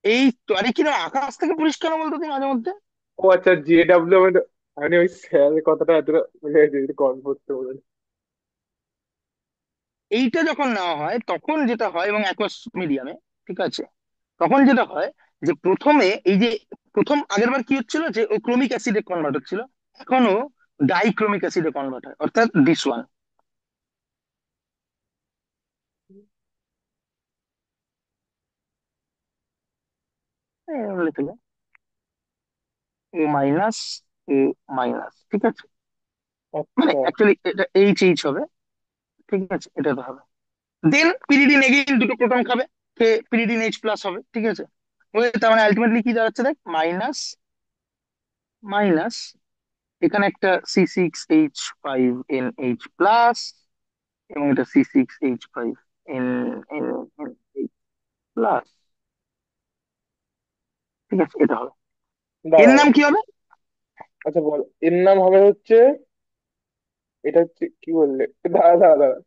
এই তো, আরে কিরকম আকাশ থেকে পরিষ্কার বলতো তুই মাঝে মধ্যে। ও আচ্ছা, JW। আমি ওই স্যার কথাটা এতটা বুঝে গেছি, যদি কম পড়তে বলে। এইটা যখন নেওয়া হয় তখন যেটা হয়, এবং অ্যাকোয়াস মিডিয়ামে, ঠিক আছে, তখন যেটা হয় যে প্রথমে এই যে প্রথম আগের বার কি হচ্ছিল যে ও ক্রোমিক অ্যাসিডে কনভার্ট হচ্ছিল, এখনো ডাইক্রোমিক অ্যাসিডে কনভার্ট হয়, অর্থাৎ দিস ওয়ান লিখে ও মাইনাস, ও মাইনাস, ঠিক আছে, মানে আচ্ছা। অ্যাকচুয়ালি এটা এইচ এইচ হবে, ঠিক আছে, এটা তো হবে। দেন পিরিডিন এগেইন দুটো প্রোটন খাবে, পিরিডিন এইচ প্লাস হবে, ঠিক আছে। ওই তার মানে আলটিমেটলি কি দাঁড়াচ্ছে দেখ, মাইনাস মাইনাস, এখানে একটা C6H5NH প্লাস, এবং এটা C6H5N প্লাস, ঠিক আছে, এটা হবে। এর দাঁড়াও। নাম কি হবে? আচ্ছা বল, এর নাম হবে হচ্ছে, এটা হচ্ছে কি বললে, দাঁড়া দাঁড়া দাঁড়া,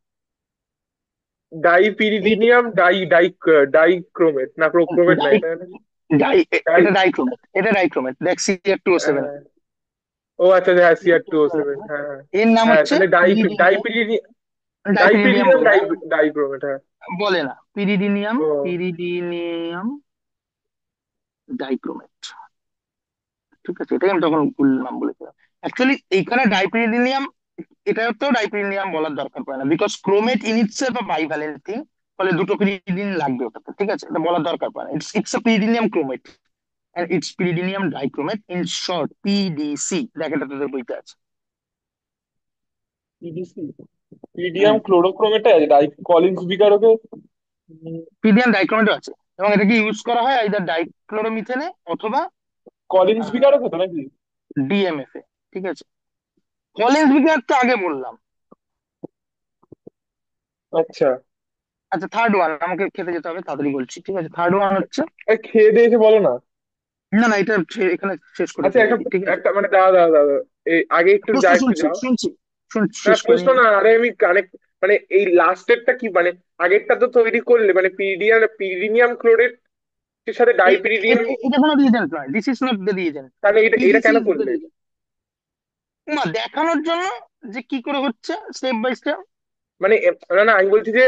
এই ডাইপিরিডিনিয়াম ডাইক্রোমেট না, ক্রোমেট না, ডাই এটা ডাই ডাই এটা ডাইক্রোমেট, এটা ডাইক্রোমেট, দেখ CR2O7। ও আচ্ছা, হ্যাঁ CR2O7, হ্যাঁ হ্যাঁ। এর নাম হ্যাঁ হচ্ছে তাহলে পিরিডিনিয়াম, ডাইপিরিডিনিয়াম ডাইপিরিডিনিয়াম বলে না, ডাইক্রোমেট, হ্যাঁ। বলে না, পিরিডিনিয়াম, ও পিরিডিনিয়াম ডাইক্রোমেট, ঠিক আছে, এটাই আমি তখন ভুল নাম বলেছিলাম। অ্যাকচুয়ালি এইখানে ডাইপিরিডিনিয়াম, এটা তো ডাইপিরিডিনিয়াম বলার দরকার পড়ে না, because chromate in itself a bivalent thing, ফলে দুটো পিরিডিন লাগবে ওটাতে, ঠিক আছে, এটা বলার দরকার পড়ে না, it's a pyridinium chromate, and its pyridinium dichromate, in short PDC, দেখ এটা তোদের বইতে আছে। পিডিসি, পিডিয়াম হুম, ক্লোরোক্রোমেটা আছে, কলিন্স বিকারকে। পিডিয়াম ডাইক্রোমেটও আছে, এবং এটাকে ইউজ করা হয় আইদার ডাইক্লোরোমিথেনে অথবা কলিন্স বিকারক হতো নাকি? ডিএমএফ এ, ঠিক আছে। কলিন্স বিকার তো আগে বললাম। আচ্ছা। আচ্ছা, থার্ড ওয়ান, আমাকে খেতে যেতে হবে, তাড়াতাড়ি বলছি, ঠিক আছে। থার্ড ওয়ান হচ্ছে, খেয়ে দিয়ে এসে বলো না। না না, এটা এখানে শেষ করে আচ্ছা ফেলি, একটা, ঠিক আছে। একটা মানে দাঁড়া দাঁড়া দাঁড়া, এই আগে একটু যা প্রশ্ন একটু শুনছি যাও। শুনছি শুনছি, না শেষ করে প্রশ্ন নি। না, আরে আমি কানেক্ট, মানে এই লাস্টেরটা কি মানে, আগেরটা তো তৈরি করলে মানে পিরিডিনিয়াম ক্লোরেট এর সাথে ডাইপিরিডিয়াম, এটা কোনো রিজেন্ট নয়, this is not the Regent, তাহলে এটা এটা পিডিসি কেন ইজ দ্য করলে? রিজেন্ট। না, দেখানোর জন্য যে কি করে হচ্ছে স্টেপ বাই স্টেপ। মানে না না, আমি বলছি যে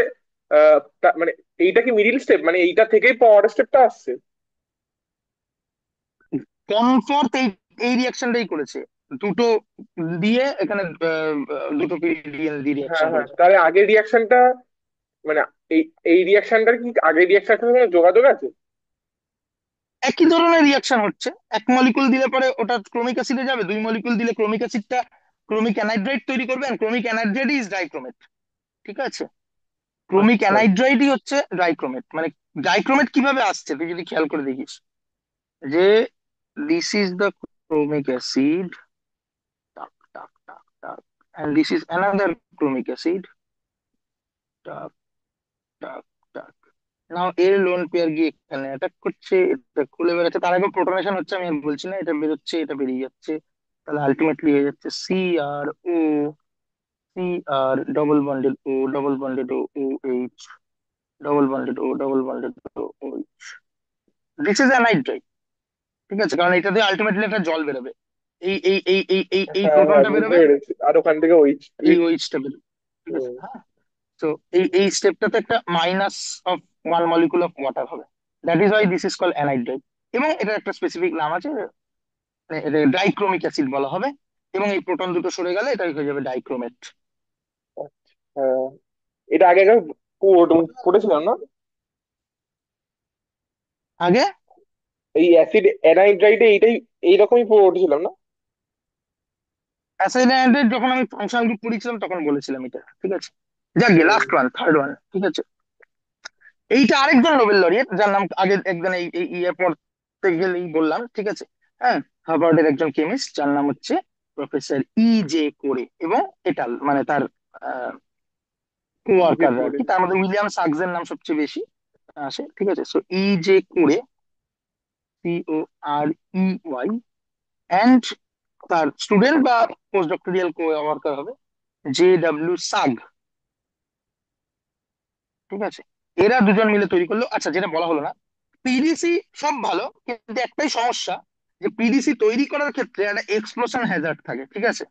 মানে এইটা কি মিডিল স্টেপ, মানে এইটা থেকেই পাওয়ার স্টেপটা আসছে? কমফর্ট এই এই রিয়াকশনটাই করেছে, দুটো দিয়ে এখানে দুটো পিরিয়ড দিয়ে হ্যাঁ রিয়াকশন হ্যাঁ, করেছে। তাহলে আগের রিয়াকশনটা মানে এই এই রিয়াকশনটার কি আগের রিয়াকশনের সাথে কোনো যোগাযোগ আছে? একই ধরনের রিয়াকশন হচ্ছে, এক মলিকুল দিলে পরে ওটা ক্রোমিক অ্যাসিডে যাবে, দুই মলিকুল দিলে ক্রোমিক অ্যাসিডটা ক্রোমিক অ্যানাইড্রাইড তৈরি করবে, আর ক্রোমিক অ্যানাইড্রাইড ইজ ডাইক্রোমেট, ঠিক আছে। ক্রোমিক আচ্ছা। অ্যানাইড্রাইডই হচ্ছে ডাইক্রোমেট, মানে ডাইক্রোমেট কিভাবে আসছে তুই যদি খেয়াল করে দেখিস, যে this is the chromic acid, টাক টাক টাক টাক, and this is another chromic acid, টাক টাক টাক। নাও এর লোন পেয়ার গিয়ে এখানে অ্যাটাক করছে, এটা খুলে বেড়াচ্ছে, তার আগে প্রোটনেশন হচ্ছে, আমি আর বলছি না, এটা বেরোচ্ছে, এটা বেরিয়ে যাচ্ছে, তাহলে আলটিমেটলি হয়ে যাচ্ছে CrO, CR double bonded OH, double bonded O, double bonded OH, this is অ্যানাইড্রাইড, ঠিক আছে, কারণ এটা দিয়ে আলটিমেটলি একটা জল বেরোবে, এই হ্যাঁ হ্যাঁ প্রোটনটা বুঝতে বেরোবে, পেরেছি, আর ওখান থেকে ওই এই OH টা বেরোবে, ঠিক আছে, হুম, হ্যাঁ। তো এই স্টেপটাতে একটা minus of one molecule of water হবে, that is why this is call anhydride, এবং এটার একটা স্পেসিফিক নাম আছে, মানে এটা ডাইক্রোমিক অ্যাসিড বলা হবে, এবং এই প্রোটন দুটো সরে গেলে এটাই হয়ে যাবে ডাইক্রোমেট। হ্যাঁ। এটা আগে আগে পড়েছিলাম না? আগে এই অ্যাসিড অ্যানাইড্রাইডে এইটাই এইরকমই পড়েছিলাম না? অ্যাসাইনাইডের যখন আমি ফাংশনাল গ্রুপ পড়িয়েছিলাম তখন বলেছিলাম এটা, ঠিক আছে। যাক গে, হুম। লাস্ট ওয়ান, থার্ড ওয়ান, ঠিক আছে। এইটা আরেকজন নোবেল লরিয়েট, যার নাম আগে একজন এই এই ইয়ে পড়তে গেলেই বললাম, ঠিক আছে, হ্যাঁ, হার্ভার্ডের একজন কেমিস্ট, যার নাম হচ্ছে প্রফেসর J. কোরে, এবং এটাল মানে তার নিজে কোয়ার্কার আর করে। কি, তার মধ্যে উইলিয়াম সাকসের নাম সবচেয়ে বেশি আসে, ঠিক আছে। So J. Core, COREY, and তার স্টুডেন্ট বা পোস্ট ডক্টরিয়াল ওয়ার্কার হবে J. W. সাগ, ঠিক আছে। এরা দুজন মিলে তৈরি করলো, আচ্ছা যেটা বলা হলো না, পিডিসি সব ভালো, কিন্তু একটাই সমস্যা, যে পিডিসি তৈরি করার ক্ষেত্রে একটা এক্সপ্লোশন হ্যাজার্ড থাকে, ঠিক আছে?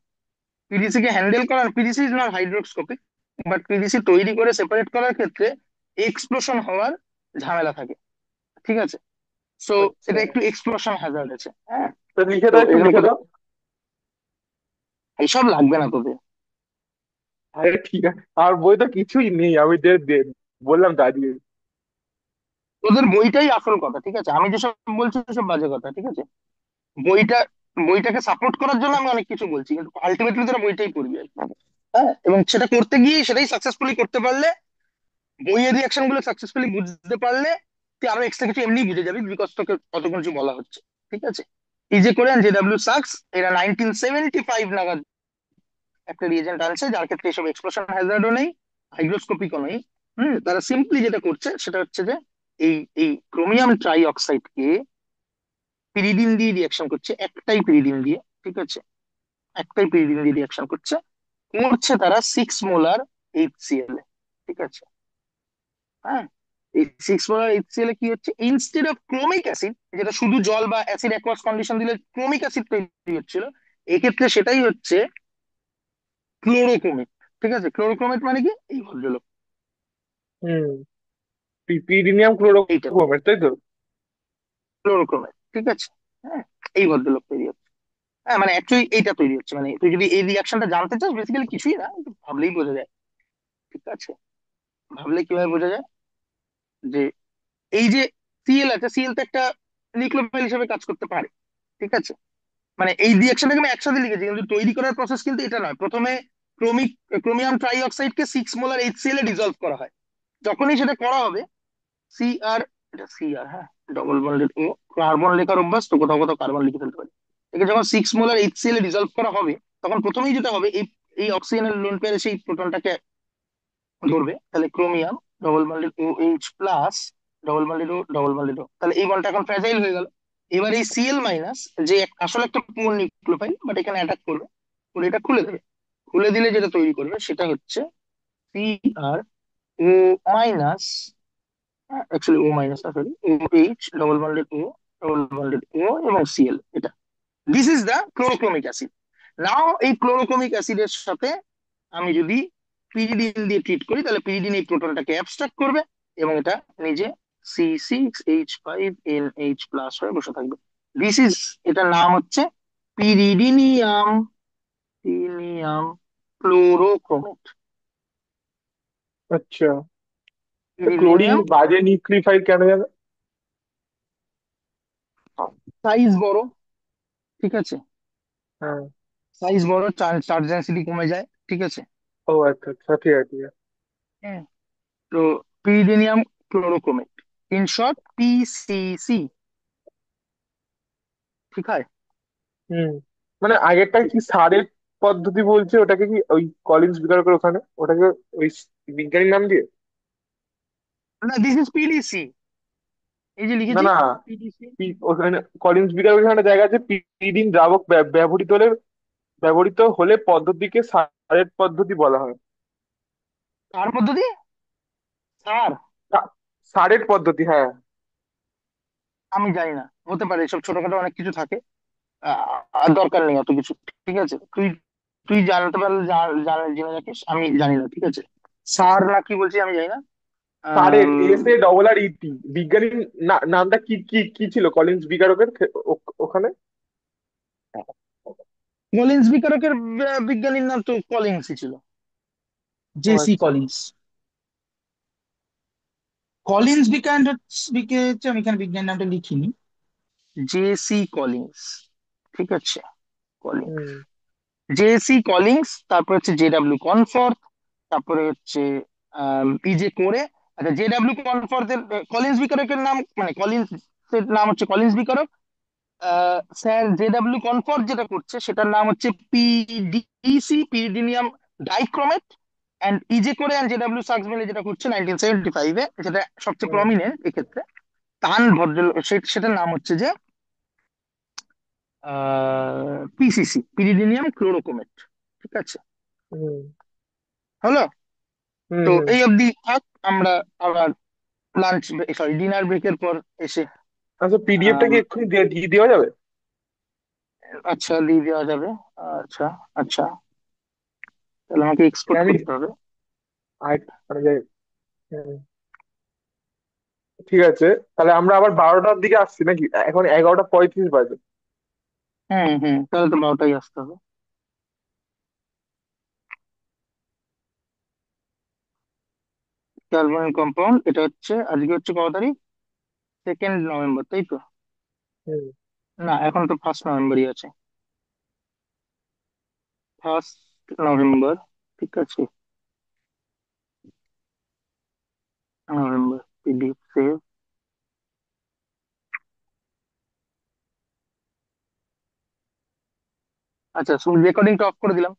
পিডিসি কে হ্যান্ডেল করার, PDC is not hydroscopic, but PDC তৈরি করে সেপারেট করার ক্ষেত্রে এক্সপ্লোশন হওয়ার ঝামেলা থাকে, ঠিক আছে? সো আচ্ছা, এটা একটু এক্সপ্লোশন হ্যাজার্ড আছে, হ্যাঁ। তো লিখে তো দাও, একটু এগুলো লিখে দাও। এইসব লাগবে না তোদের। আরে ঠিক আছে, আর বই তো কিছুই নেই, আমি বললাম দাঁড়িয়ে। তোদের বইটাই আসল কথা, ঠিক আছে? আমি যেসব বলছি সব বাজে কথা, ঠিক আছে? বইটা, বইটাকে সাপোর্ট করার জন্য আমি অনেক কিছু বলছি, কিন্তু আলটিমেটলি তোরা বইটাই পড়বি আর কি। হ্যাঁ, এবং সেটা করতে গিয়ে সেটাই সাকসেসফুলি করতে পারলে, বইয়ের রিয়াকশন গুলো সাকসেসফুলি বুঝতে পারলে তুই আরো এক্সট্রা কিছু এমনি বুঝে যাবি, বিকজ তোকে অত কিছু বলা হচ্ছে, ঠিক আছে? এই যে কোরিয়ান জেডাব্লিউ সাকস, এরা 1975 নাগাদ একটা রিএজেন্ট আনছে যার ক্ষেত্রে এসব এক্সপ্লোশন হ্যাজার্ডও নেই, হাইগ্রোস্কোপিকও নেই। তারা সিম্পলি যেটা করছে সেটা হচ্ছে যে এই এই ক্রোমিয়াম ট্রাই অক্সাইডকে পিরিডিন দিয়ে রিয়াকশন করছে, একটাই পিরিডিন দিয়ে, ঠিক আছে? একটাই পিরিডিন দিয়ে রিয়াকশন করছে, করছে তারা 6 মোলার HCl এ, ঠিক আছে? হ্যাঁ, এই 6 মোলার HCl এ কি হচ্ছে, ইনস্টেড অফ ক্রোমিক অ্যাসিড, যেটা শুধু জল বা অ্যাসিড অ্যাকোয়াস কন্ডিশন দিলে ক্রোমিক অ্যাসিড তৈরি হচ্ছিল, এক্ষেত্রে সেটাই হচ্ছে ক্লোরোক্রোমেট, ঠিক আছে? ক্লোরোক্রোমেট মানে কি, এই ভদ্রলোক, হুম, পিরিডিনিয়াম এইটা ক্লোরোক্রোমের, তাই তো? ক্লোরোক্রোমেট, ঠিক আছে? হ্যাঁ, এই ভদ্রলোক তৈরি হচ্ছে। হ্যাঁ, মানে অ্যাকচুয়ালি এইটা তৈরি হচ্ছে, মানে তুই যদি এই রিয়াকশনটা জানতে চাস, বেসিক্যালি কিছুই না, একটু ভাবলেই বোঝা যায়, ঠিক আছে? ভাবলে কিভাবে বোঝা যায় যে এই যে সিএল আছে, সিএল তো একটা নিউক্লিওফাইল হিসেবে কাজ করতে পারে, ঠিক আছে? মানে এই রিয়াকশনটাকে আমি একসাথে লিখেছি, কিন্তু তৈরি করার প্রসেস কিন্তু এটা নয়। প্রথমে ক্রোমিক ক্রোমিয়াম ট্রাই অক্সাইডকে 6 মোলার HCl এ ডিজলভ করা হয়। যখনই সেটা করা হবে, সিআর, এটা সিআর, হ্যাঁ, ডবল বন্ডেড ও, কার্বন লেখার অভ্যাস তো, কোথাও কোথাও কার্বন লিখে ফেলতে পারি। একে যখন 6 মোলার HCl এ ডিজলভ করা হবে, তখন প্রথমেই যেটা হবে, এই এই অক্সিজেনের লোন পেয়ারে সেই প্রোটনটাকে ধরবে, তাহলে chromium double bonded O H plus double bonded O double bonded O, তাহলে এই বন্ডটা এখন ফ্র্যাজাইল হয়ে গেল। এবার এই Cl মাইনাস, যে আসলে একটা পুয়ার নিউক্লিওফাইল, বাট এখানে অ্যাটাক করবে, করে এটা খুলে দেবে। খুলে দিলে যেটা তৈরি করবে সেটা হচ্ছে CrO মাইনাস, অ্যাকচুয়ালি ও মাইনাস না, sorry, OH double bonded O, double bonded ও এবং Cl, এটা, দিস ইজ দ্য ক্লোরোক্রোমিক অ্যাসিড। নাও এই ক্লোরোক্রোমিক অ্যাসিডের সাথে আমি যদি পিরিডিন দিয়ে ট্রিট করি, তাহলে পিরিডিন এই প্রোটনটাকে অ্যাবস্ট্রাক্ট করবে এবং এটা নিজে C6H5NH প্লাস হয়ে বসে থাকবে। দিস ইজ, এটার নাম হচ্ছে পিরিডিনিয়াম, পিরিডিনিয়াম ক্লোরোক্রোমেট, আচ্ছা, তো ক্লোরিন পিরিডিনিয়াম। বাজে নিউক্লিওফাইল কেন যাবে? সাইজ বড়, ঠিক আছে? হ্যাঁ। সাইজ বড়, চার্জ ডেন্সিটি কমে যায়, ঠিক আছে? ও আচ্ছা আচ্ছা, ঠিক আছে ঠিক আছে। হ্যাঁ, তো পিরিডিনিয়াম ক্লোরোক্রোমেট, ইন শর্ট PCC, ঠিক হয়? হুম, মানে আগেরটা কি সারের পদ্ধতি বলছে, ওটাকে কি ওই কলিন্স বিতর্কের ওখানে, ওটাকে ওই বিজ্ঞানীর নাম দিয়ে? না, দিস ইজ PDC, এই যে না লিখেছি, না, PDC। ওখানে কলিন্স বিতর্কের ওখানে জায়গা আছে, পিরিডিন দ্রাবক ব্যবহৃত হলে পদ্ধতিকে সারের পদ্ধতি বলা হয়। কার পদ্ধতি? স্যার, সা- সারের পদ্ধতি, হ্যাঁ। আমি জানি না, হতে পারে, এসব ছোটখাটো অনেক কিছু থাকে, আর দরকার নেই অত কিছু, ঠিক আছে? তুই তুই জানতে পারলে জেনে রাখিস, আমি জানি না, ঠিক আছে? স্যার না কি বলছি আমি জানি না। সারের, SARRET, বিজ্ঞানীর নামটা কি কি কি ছিল কলিন্স বিকারকের ওখানে? কলিন্স বিকারকের বিজ্ঞানীর নাম তো কলিন্সই ছিল, ও জেসি আচ্ছা। কলিন্স। কলিন্স বিকারক, আমি এখানে বিজ্ঞানীর নামটা লিখিনি, জেসি কলিন্স, ঠিক আছে? কলিন্স, হুম জেসি কলিন্স, তারপর হচ্ছে জেডাব্লিউ কনফর্থ, তারপরে হচ্ছে পিজে করে। আচ্ছা, জেডাব্লিউ কনফর্থের, কলিন্স বিকারকের নাম, মানে কলিন্স এর নাম হচ্ছে কলিন্স বিকারক। স্যার জেডাব্লিউ কনফর্থ যেটা করছে সেটার নাম হচ্ছে PDC, পিরিডিনিয়াম ডাইক্রোমেট। অ্যান্ড ইজে করে অ্যান্ড জেডাব্লিউ সাকস মিলে যেটা করছে 1975-এ, যেটা সবচেয়ে হুম প্রমিনেন্ট এক্ষেত্রে, তার ভদ্রলোক, সেটার নাম হচ্ছে যে PCC, পিরিডিনিয়াম ক্লোরোকোমেট, ঠিক আছে? হুম হলো? হুম তো হুম। এই অবধি থাক, আমরা আবার লাঞ্চ, সরি ডিনার ব্রেকের পর এসে আচ্ছা, পিডিএফটা আম, কি এক্ষুনি দিয়ে দিয়ে দেওয়া যাবে? আচ্ছা, দিয়ে দেওয়া যাবে। আচ্ছা। আচ্ছা, তাহলে আমাকে মানে এক্সপোর্ট আমি করতে হবে। আই মানে ঠিক আছে, তাহলে আমরা আবার 12টার দিকে আসছি নাকি? এখন 11টা 35 বাজে। হুম হুম, তাহলে তো 12টাই আসতে হবে। কার্বন কম্পাউন্ড, এটা হচ্ছে আজকে হচ্ছে কত তারিখ? 2 নভেম্বর, তাই তো? হুম। না, এখন তো 1 নভেম্বরই আছে। 1 নভেম্বর, ঠিক আছে। November, PDF save. আচ্ছা, রেকর্ডিংটা অফ করে দিলাম।